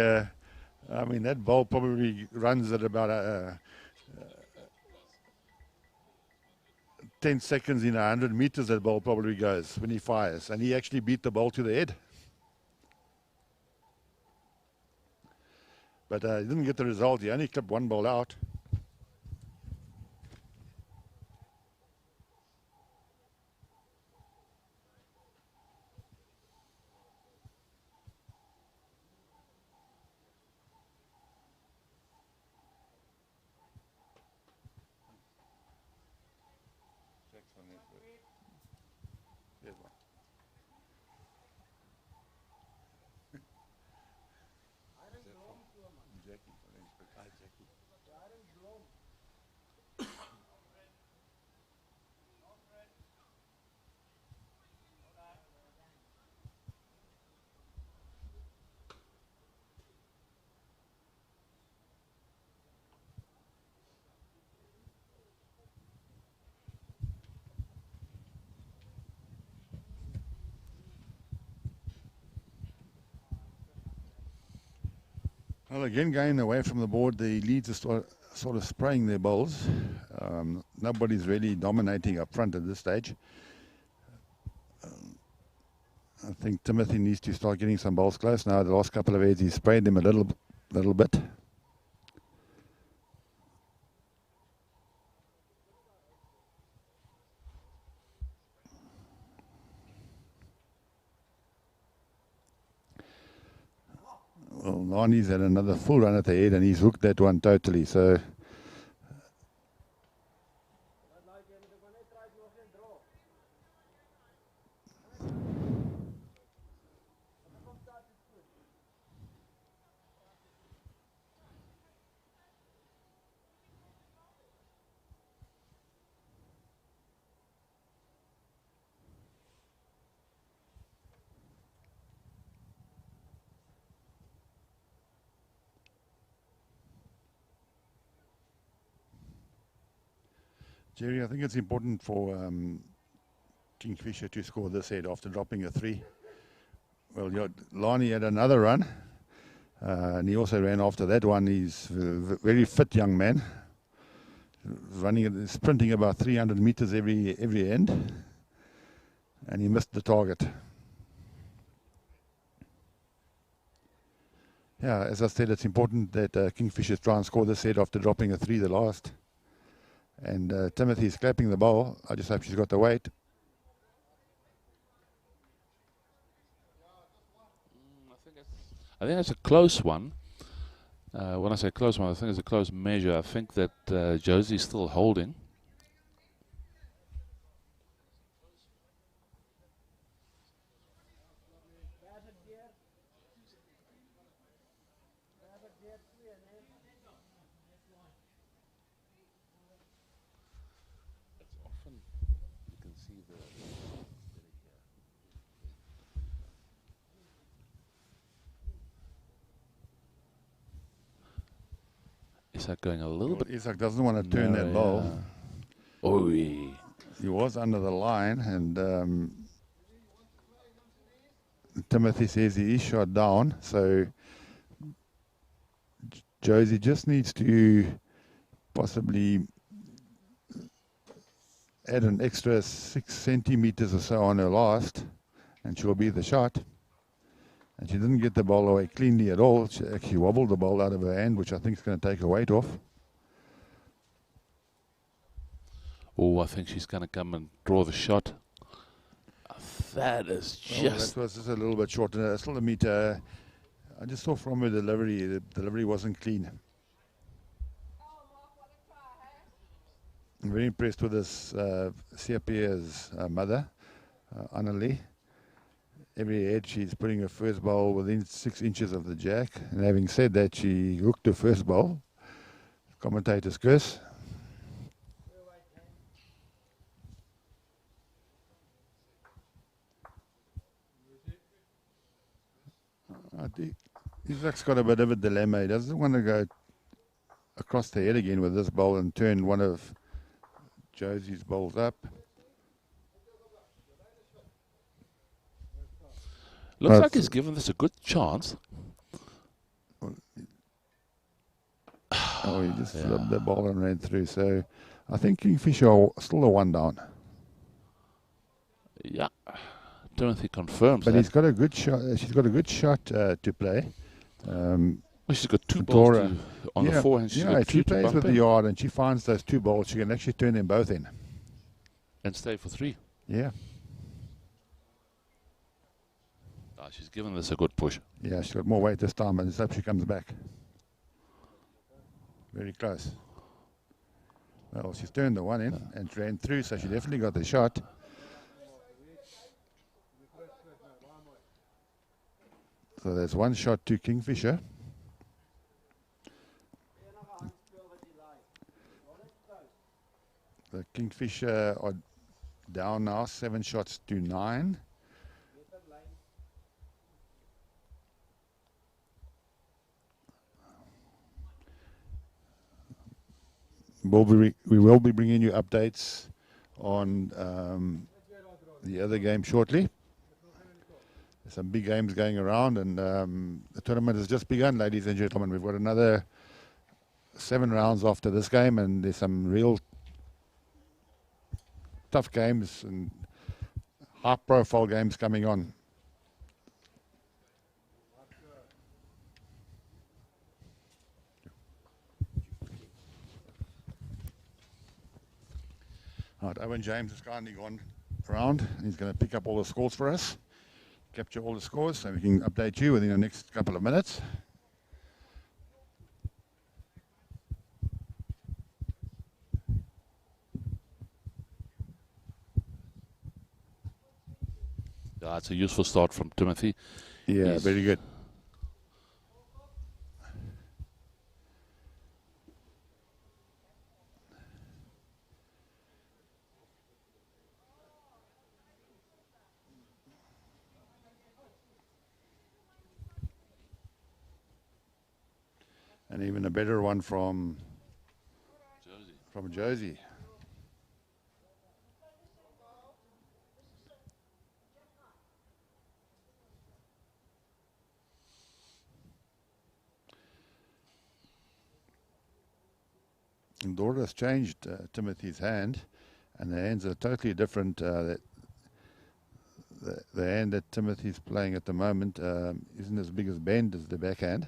I mean, that bowl probably runs at about 10 seconds in 100 meters. That ball probably goes when he fires, and he actually beat the ball to the head. But he didn't get the result. He only clipped one ball out. Well, again, going away from the board, the leads are sort of spraying their bowls. Nobody's really dominating up front at this stage. I think Timothy needs to start getting some bowls close now. The last couple of heads, he sprayed them a little bit. Well, Nani's had another full run at the head, and he's hooked that one totally. So Jerry, I think it's important for Kingfisher to score this head after dropping a 3. Well, Lani had another run, and he also ran after that one. He's a very fit young man, sprinting about 300 meters every end, and he missed the target. Yeah, as I said, it's important that Kingfisher try and score this head after dropping a 3 the last. And Timothy's clapping the ball. I just hope she's got the weight. I think that's a close one. When I say close one, I think it's a close measure. I think that Josie's still holding. Isak going a little bit. Isak doesn't want to turn that ball. Oh, he was under the line, and Timothy says he is shot down. So Josie just needs to possibly add an extra 6 centimeters or so on her last, and she'll be the shot. And she didn't get the ball away cleanly at all. She actually wobbled the ball out of her hand, which I think is going to take her weight off. Oh, I think she's going to come and draw the shot. That is just... that was just a little bit short. Still a meter. I just saw from her delivery, the delivery wasn't clean. I'm very impressed with this CPA's mother, Annalie. Every head she's putting her first bowl within 6 inches of the jack. And having said that, she hooked her first bowl. Commentators, Chris. Isaac's got a bit of a dilemma. He doesn't want to go across the head again with this bowl and turn one of Josie's bowls up. Looks like he's given this a good chance. Oh, he just flipped the ball and ran through. So I think Kingfisher are still a one down. Yeah. Timothy confirms But that. he's got a good shot. She's got a good shot to play. Well, she's got two balls on the forehand. She's got if she two to plays bump with the in yard and she finds those two balls, she can actually turn them both in. and stay for 3. Yeah. She's given this a good push. Yeah, she's got more weight this time, and let's hope she comes back. Very close. Well, she's turned the one in and ran through, so she definitely got the shot. So there's one shot to Kingfisher. The Kingfisher are down now, 7 shots to 9. We will be bringing you updates on the other game shortly. There's some big games going around, and the tournament has just begun, ladies and gentlemen. We've got another 7 rounds after this game, and there's some real tough games and high-profile games coming on. Right, Owen James has kindly gone around, and he's going to pick up all the scores for us, capture all the scores, so we can update you within the next couple of minutes. Yeah, it's a useful start from Timothy. Yeah, He's very good. And even a better one from Josie. And Dora's changed Timothy's hand, and the hands are totally different. The hand that Timothy's playing at the moment isn't as big as bend as the backhand.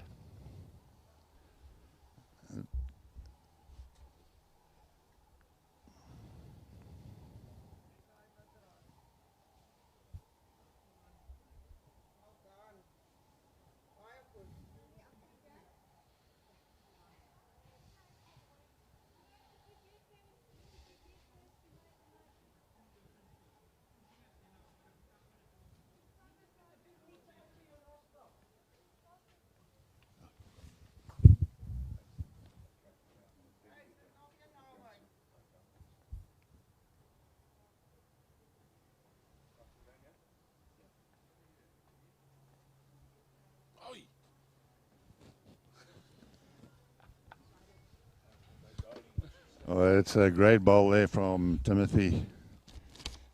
Oh, it's a great ball there from Timothy.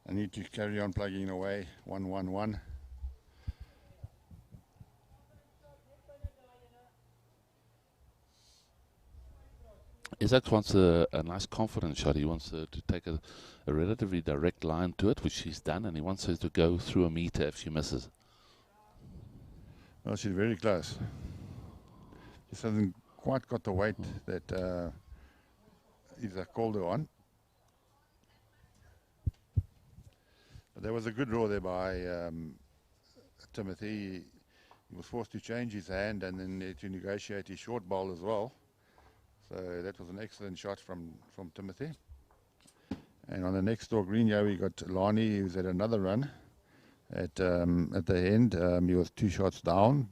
I need to carry on plugging away. 1-1-1. Isaac wants a nice confidence shot. He wants to take a relatively direct line to it, which she's done, and he wants her to go through a meter if she misses. Well, she's very close. Just hasn't quite got the weight that Isaac called her on. But there was a good draw there by Timothy. He was forced to change his hand and then to negotiate his short bowl as well. So that was an excellent shot from Timothy. And on the next door green, yeah, we got Lani, who's at another run at the end. He was 2 shots down,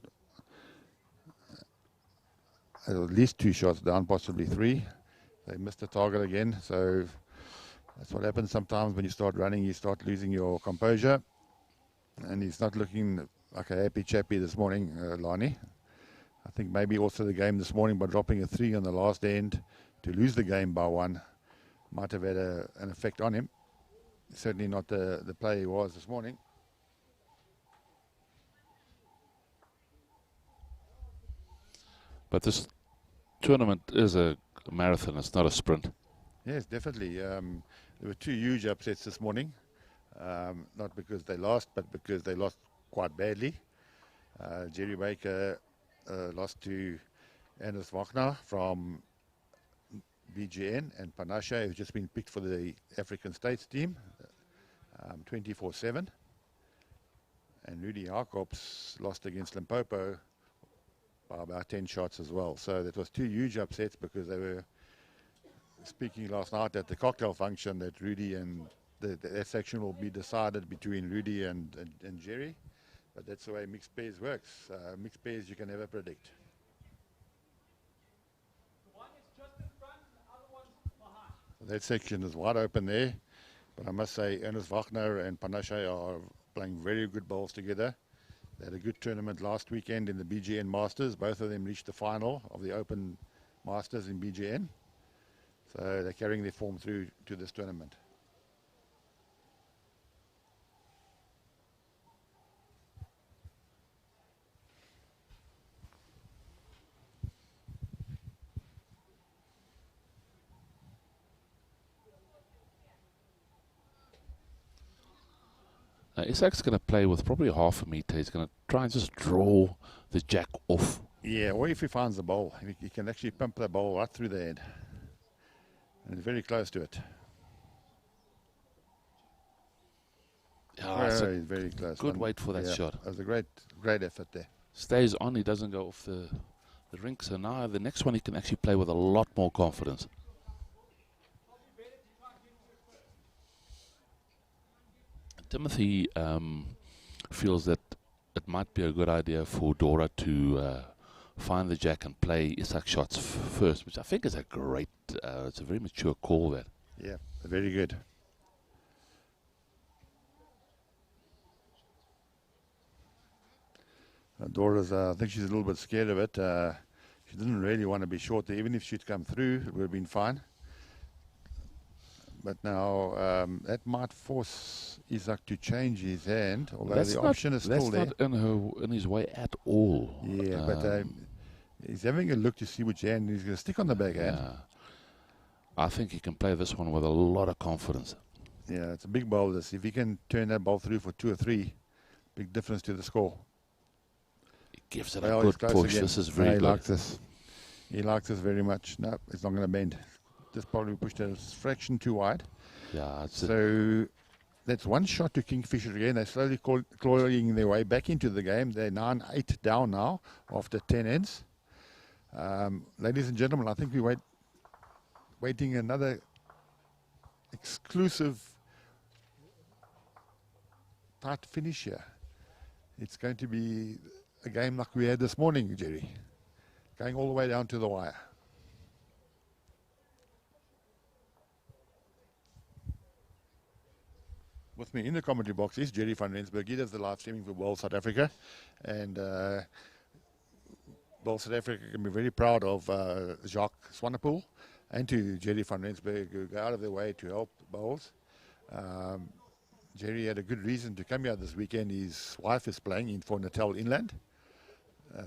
at least 2 shots down, possibly 3. They missed the target again, so that's what happens sometimes when you start running. You start losing your composure, and he's not looking like a happy chappy this morning, Lani. I think maybe also the game this morning by dropping a 3 on the last end to lose the game by 1 might have had an effect on him. Certainly not the player he was this morning. But this tournament is a marathon, it's not a sprint. Yes, definitely. There were 2 huge upsets this morning. Not because they lost, but because they lost quite badly. Jerry Baker lost to Anders Wagner from BGN, and Panashe, who's just been picked for the African States team, 24-7. And Rudy Jacobs lost against Limpopo by about 10 shots as well. So that was 2 huge upsets, because they were speaking last night at the cocktail function that Rudy and that section will be decided between Rudy and Jerry. But that's the way mixed pairs works. Mixed pairs you can never predict. So that section is wide open there. But I must say, Ernest Wagner and Panashe are playing very good bowls together. They had a good tournament last weekend in the BGN Masters. Both of them reached the final of the Open Masters in BGN. So they're carrying their form through to this tournament. Isaac's going to play with probably half a meter. He's going to try and just draw the jack off. Yeah, or if he finds the bowl, he can actually pump the bowl right through the head. And he's very close to it. Yeah, he's very close. Good weight for that shot. It was a great effort there. Stays on, he doesn't go off the rink. So now the next one he can actually play with a lot more confidence. Timothy feels that it might be a good idea for Dora to find the jack and play Isak shots first, which I think is a great, it's a very mature call that. Yeah, very good. Dora's, I think she's a little bit scared of it. She didn't really want to be short there. Even if she'd come through, it would have been fine. But now that might force Isak to change his hand, although the option is still there. That's not in his way at all. Yeah, but he's having a look to see which hand he's going to stick on the backhand. Yeah. I think he can play this one with a lot of confidence. Yeah, it's a big bowl. This. If he can turn that ball through for 2 or 3, big difference to the score. He gives it a good push. Again. This is very good. He likes this. He likes this very much. No, it's not going to bend. Just probably pushed it a fraction too wide. Yeah. So that's 1 shot to Kingfisher again. They're slowly clawing their way back into the game. They're 9-8 down now after 10 ends. Ladies and gentlemen, I think we're waiting another exclusive tight finish here. It's going to be a game like we had this morning, Jerry. Going all the way down to the wire. With me in the commentary box is Jerry van Rensburg. He does the live streaming for BOL South Africa. And BOL South Africa can be very proud of Jacques Swanepoel and to Jerry van Rensburg, who go out of their way to help the bowls. Jerry had a good reason to come here this weekend. His wife is playing for Natal Inland.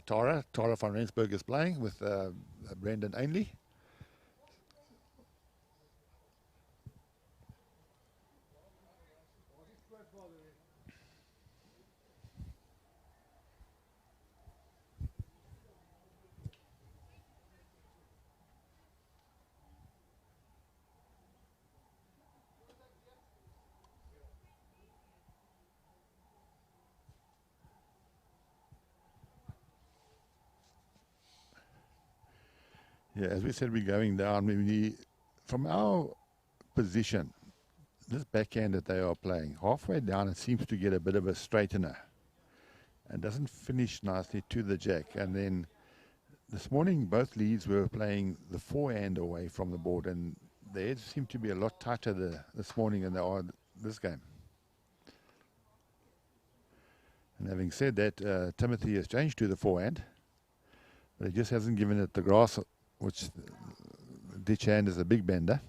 Tara van Rensburg is playing with Brendan Ainley. Yeah, as we said, we're going down. From our position, this backhand that they are playing, halfway down, it seems to get a bit of a straightener and doesn't finish nicely to the jack. And then This morning, both leads were playing the forehand away from the board, and the heads seem to be a lot tighter this morning than they are this game. And having said that, Timothy has changed to the forehand, but he just hasn't given it the grass, which the ditch hand is a big bender.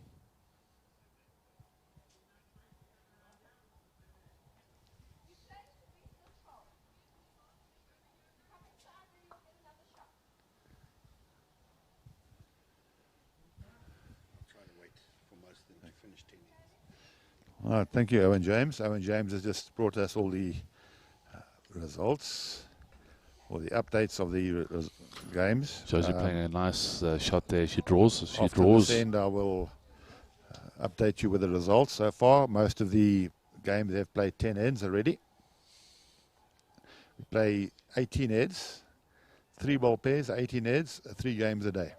All right, thank you, Owen James. Owen James has just brought us all the results, or the updates of the games. Josie playing a nice shot there. She draws. She After draws. this end, I will update you with the results so far. Most of the games have played 10 ends already. We play 18 heads, 3 ball pairs, 18 heads, 3 games a day.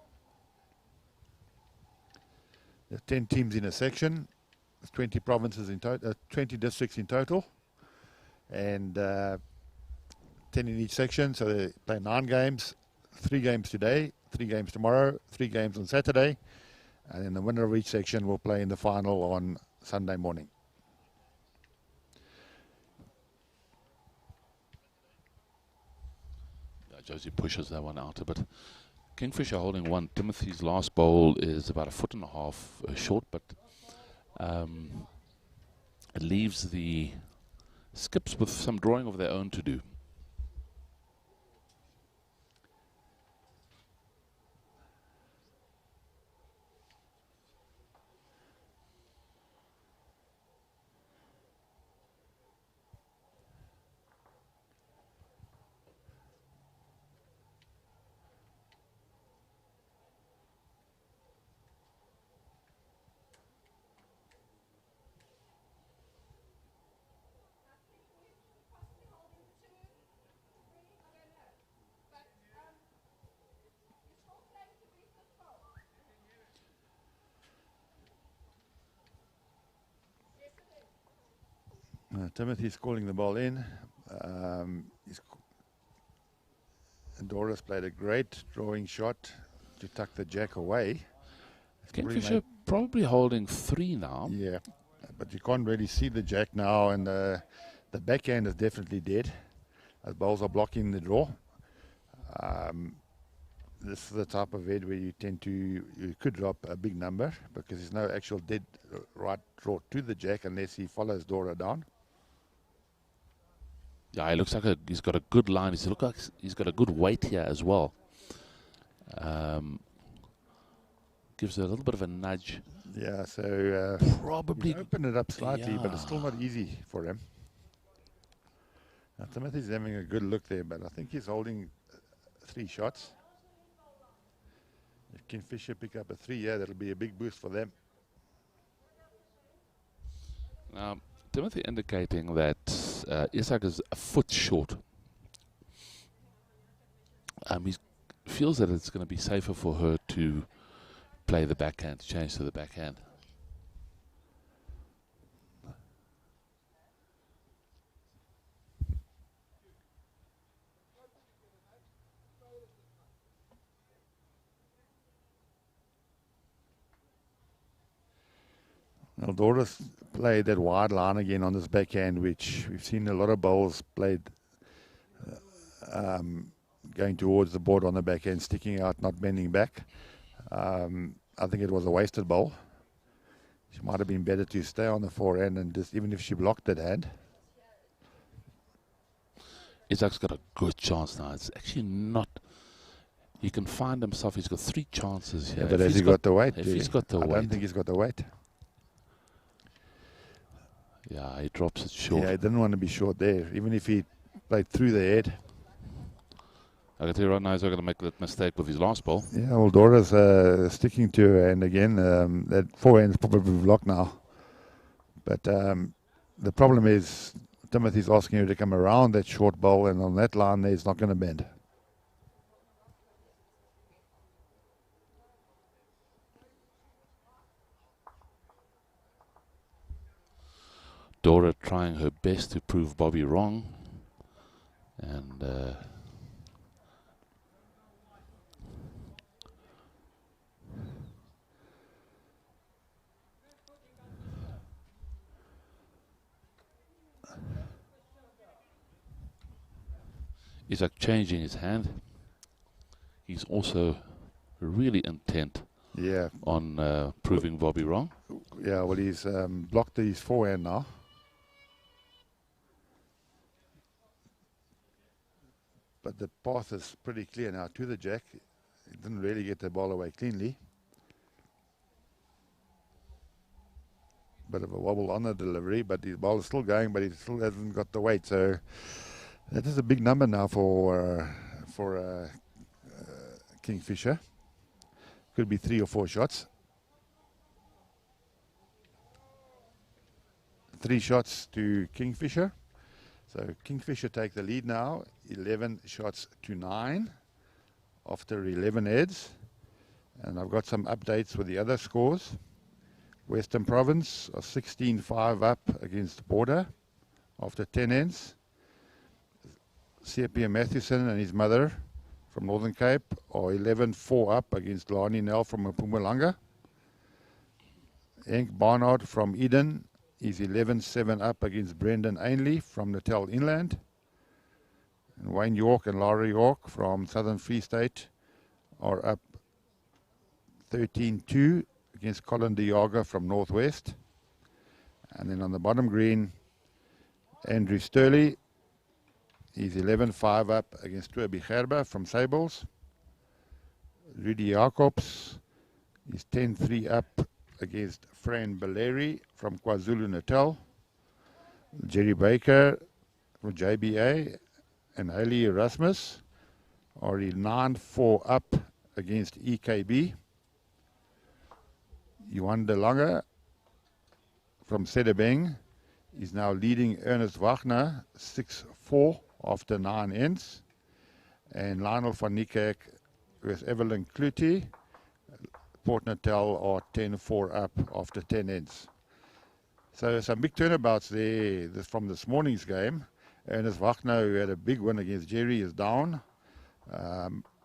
There are 10 teams in a section. There's 20 provinces in total, 20 districts in total, and 10 in each section. So they play 9 games, 3 games today, 3 games tomorrow, 3 games on Saturday, and then the winner of each section will play in the final on Sunday morning. Yeah, Josie pushes that one out a bit. Kingfisher holding one. Timothy's last bowl is about 1.5 feet short, but it leaves the skips with some drawing of their own to do. Timothy's calling the ball in. Doris played a great drawing shot to tuck the jack away. Kingfisher probably holding 3 now. Yeah, but you can't really see the jack now, and the backhand is definitely dead, as balls are blocking the draw. This is the type of head where you could drop a big number, because there's no actual dead right draw to the jack unless he follows Dora down. Yeah, he looks like he's got a good line. He looks like he's got a good weight here as well. Gives it a little bit of a nudge. Yeah, so probably open it up slightly, yeah, but it's still not easy for him. Now, Timothy's having a good look there, but I think he's holding 3 shots. If Kingfisher pick up a 3, yeah, that'll be a big boost for them. Now, Timothy indicating that Isak is a foot short. He feels that it's going to be safer for her to play the backhand, to change to the backhand. Now, Doris played that wide line again on this backhand, which we've seen a lot of bowls played going towards the board on the backhand, sticking out, not bending back. I think it was a wasted bowl. She might have been better to stay on the forehand, and just even if she blocked that hand. Isak's got a good chance now. It's actually not. He can find himself. He's got 3 chances here. Yeah, but has he got the weight? If he's got the weight. I don't think he's got the weight. Yeah, he drops it short. Yeah, he didn't want to be short there, even if he played through the head. I can tell you right now, he's not going to make that mistake with his last ball. Yeah, well, Dora's sticking to her, and again, that forehand is probably blocked now. But the problem is, Timothy's asking her to come around that short bowl, and on that line there, it's not going to bend. Dora trying her best to prove Bobby wrong. And Isaac changing his hand. He's also really intent Yeah, on proving Bobby wrong. yeah. Well, he's blocked his forehand now. But the path is pretty clear now to the jack. He didn't really get the ball away cleanly. Bit of a wobble on the delivery, but the ball is still going, but he still hasn't got the weight. So that is a big number now for Kingfisher. Could be 3 or 4 shots. 3 shots to Kingfisher. So Kingfisher take the lead now, 11 shots to 9 after 11 heads. And I've got some updates with the other scores. Western Province are 16-5 up against Border after 10 ends. C.P. Mathewson and his mother from Northern Cape are 11-4 up against Lani Nell from Mpumalanga. Henk Barnard from Eden is 11-7 up against Brendan Ainley from Natal Inland. And Wayne York and Lara York from Southern Free State are up 13-2 against Colin Diaga from Northwest. And then on the bottom green, Andrew Sturley is 11-5 up against Toby Gerber from Sables. Rudy Jacobs is 10-3 up against Fran Baleri from KwaZulu-Natal. Jerry Baker from JBA and Haley Erasmus are 9-4 up against EKB. Johan de Lange from Sedebeng is now leading Ernest Wagner 6-4 after 9 ends. And Lionel van Niekerk with Evelyn Clutie, Port Natal are 10-4 up after 10 ends. So some big turnabouts there from this morning's game. Ernest Wagner, who had a big win against Jerry, is down.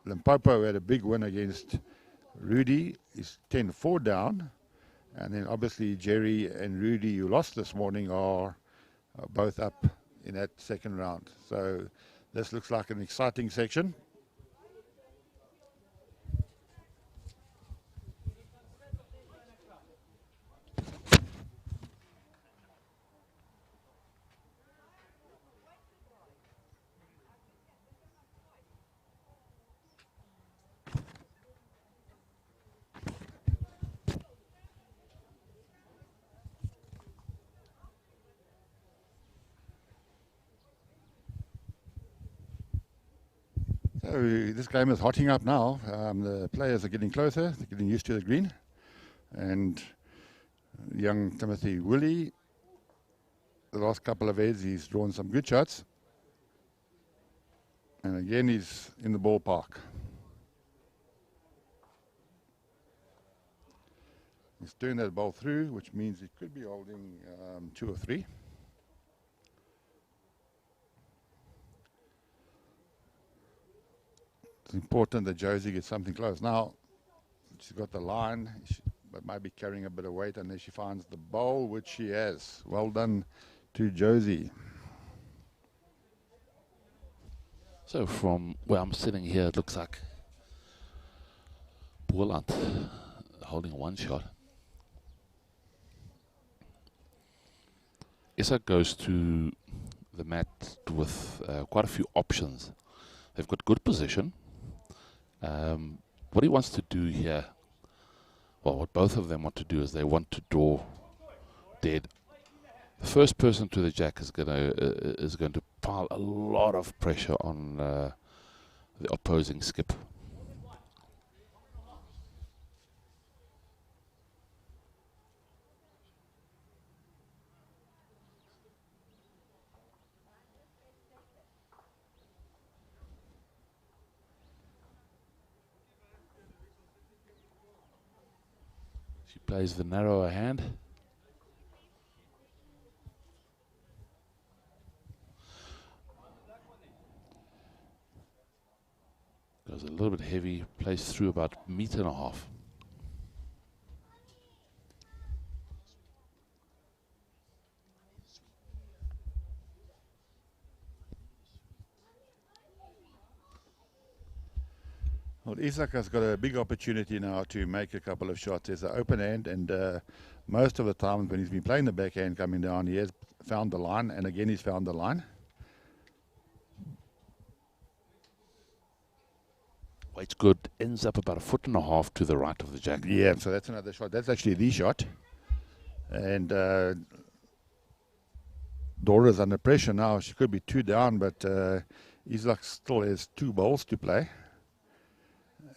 Limpopo, who had a big win against Rudy, is 10-4 down. And then obviously Jerry and Rudy, who lost this morning, are both up in that second round. So this looks like an exciting section. So this game is hotting up now. The players are getting closer. They're getting used to the green. And young Timothy Willie, the last couple of heads, he's drawn some good shots. And again, he's in the ballpark. He's turned that ball through, which means he could be holding 2 or 3. It's important that Josie gets something close. Now, she's got the line, but might be carrying a bit of weight, and then she finds the bowl, which she has. Well done to Josie. So from where I'm sitting here, it looks like Boland holding 1 shot. Isaac goes to the mat with quite a few options. They've got good position. What he wants to do here, well, what both of them want to do is they want to draw dead. The first person to the jack is going to pile a lot of pressure on the opposing skip. She plays the narrower hand. Goes a little bit heavy, plays through about 1.5 meters. Well, Isak has got a big opportunity now to make a couple of shots. There's an open hand, and most of the time when he's been playing the backhand coming down, he has found the line, and again he's found the line. Weight's good. Ends up about 1.5 foot to the right of the jack. Yeah, so that's another shot. That's actually the shot. And Dora's under pressure now. She could be 2 down, but Isak still has 2 balls to play.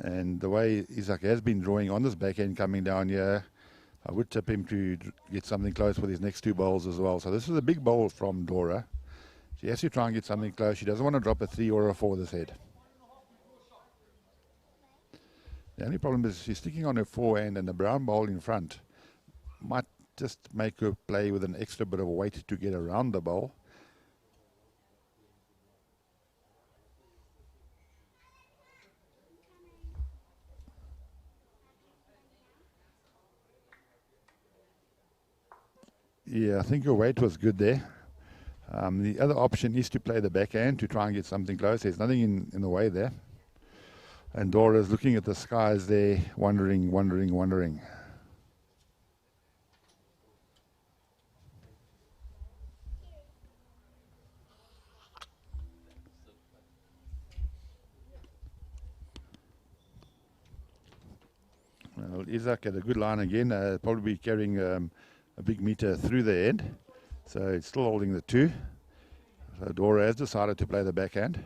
And the way Isak has been drawing on this backhand coming down here, I would tip him to get something close with his next 2 balls as well. So this is a big ball from Dora. She has to try and get something close. She doesn't want to drop a 3 or a 4 this head. The only problem is she's sticking on her forehand, and the brown ball in front might just make her play with an extra bit of weight to get around the ball. Yeah, I think your weight was good there. The other option is to play the backhand to try and get something close. There's nothing in the way there. And Dora's looking at the skies there, wondering. Well, Isak had a good line again, probably carrying a big meter through the end. So it's still holding the 2. So Dora has decided to play the backhand.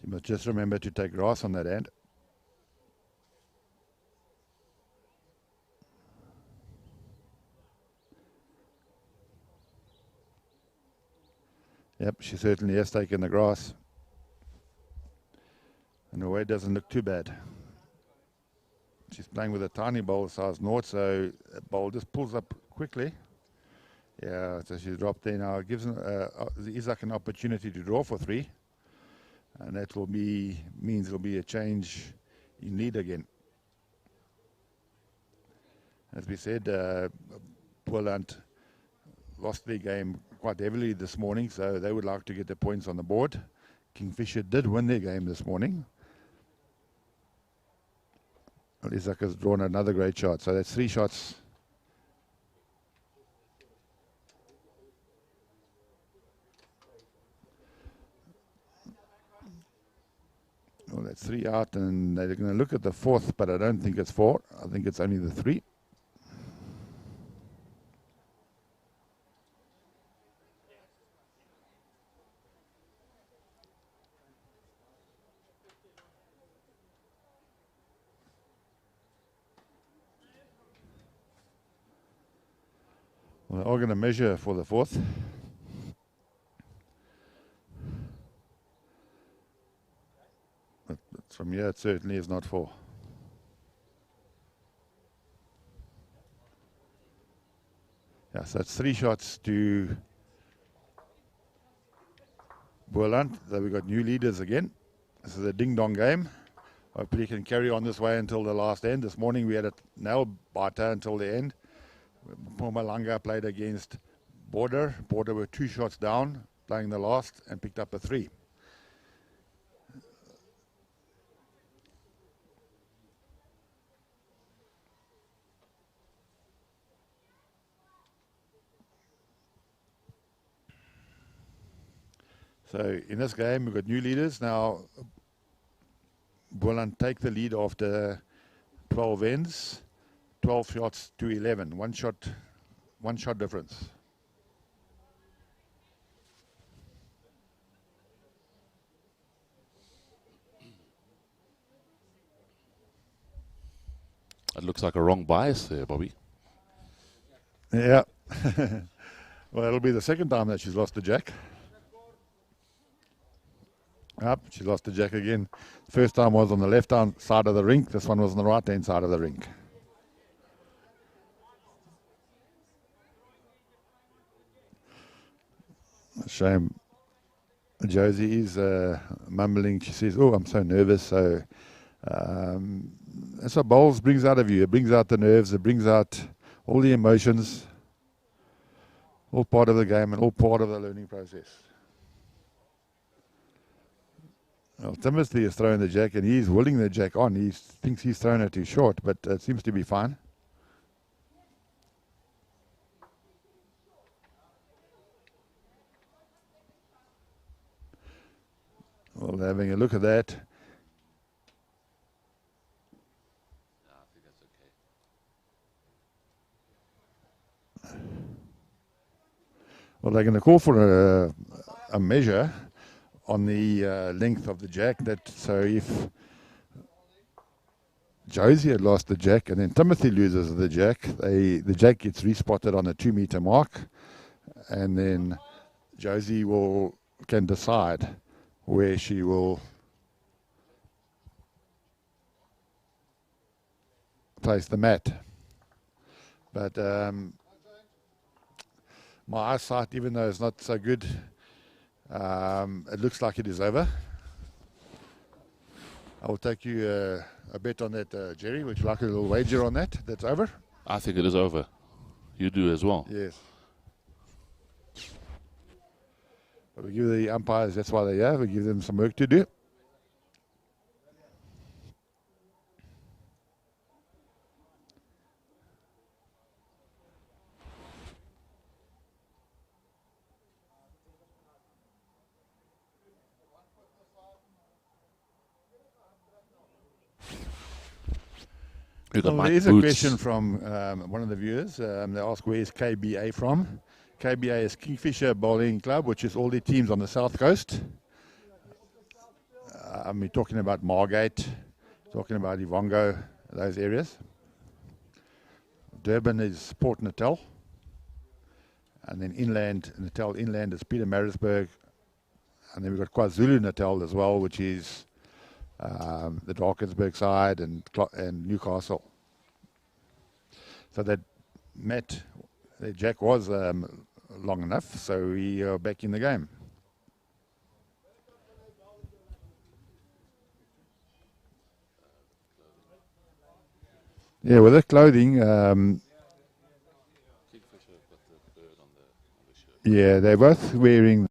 She must just remember to take grass on that hand. Yep, she certainly has taken the grass. And the weight doesn't look too bad. She's playing with a tiny bowl size north, so the bowl just pulls up quickly. Yeah, so she's dropped there now. It gives Isak an opportunity to draw for 3. And that will means it'll be a change in lead again. As we said, Boland lost their game quite heavily this morning, so they would like to get the points on the board. Kingfisher did win their game this morning. Well, Isak has drawn another great shot, so that's 3 shots. Well, that's 3 out, and they're going to look at the 4th, but I don't think it's 4. I think it's only the 3. Well, they're all going to measure for the 4th. But from here, it certainly is not 4. Yeah, so it's 3 shots to Boland. So we've got new leaders again. This is a ding-dong game. Hopefully he can carry on this way until the last end. This morning we had it nailed biter until the end. Mpumalanga played against Border. Border were 2 shots down, playing the last, and picked up a 3. So in this game, we've got new leaders. Now, Boland take the lead after 12 ends, 12 shots to 11. One shot difference. It looks like a wrong bias there, Bobby. Yeah. Well, it'll be the second time that she's lost the jack. Yep, she lost the jack again. First time was on the left-hand side of the rink. This one was on the right-hand side of the rink. A shame. Josie is mumbling. She says, "Oh, I'm so nervous." So that's what bowls brings out of you. It brings out the nerves. It brings out all the emotions. All part of the game and all part of the learning process. Well, Timothy is throwing the jack and he's willing the jack on. He thinks he's thrown it too short, but it seems to be fine. Well, having a look at that. I think that's okay. Well, they're going to call for a measure on the length of the jack. So if Josie had lost the jack and then Timothy loses the jack, the jack gets respotted on a 2 meter mark, and then Josie can decide where she will place the mat. But my eyesight, even though it's not so good, it looks like it is over. I will take you a bet on that, Jerry. Would you like a little wager on that? That's over? I think it is over. You do as well. Yes. But we give the umpires, that's why they're here. We give them some work to do. Well, there is a question from one of the viewers. They ask, where is KBA from? KBA is Kingfisher Bowling Club, which is all the teams on the south coast. We're talking about Margate, talking about Ivongo, those areas. Durban is Port Natal. And then inland, Natal inland is Pietermaritzburg. And then we've got KwaZulu Natal as well, which is the Drakensberg side and Newcastle. So that the jack was long enough, so we are back in the game. Yeah, with the clothing, yeah, they're both wearing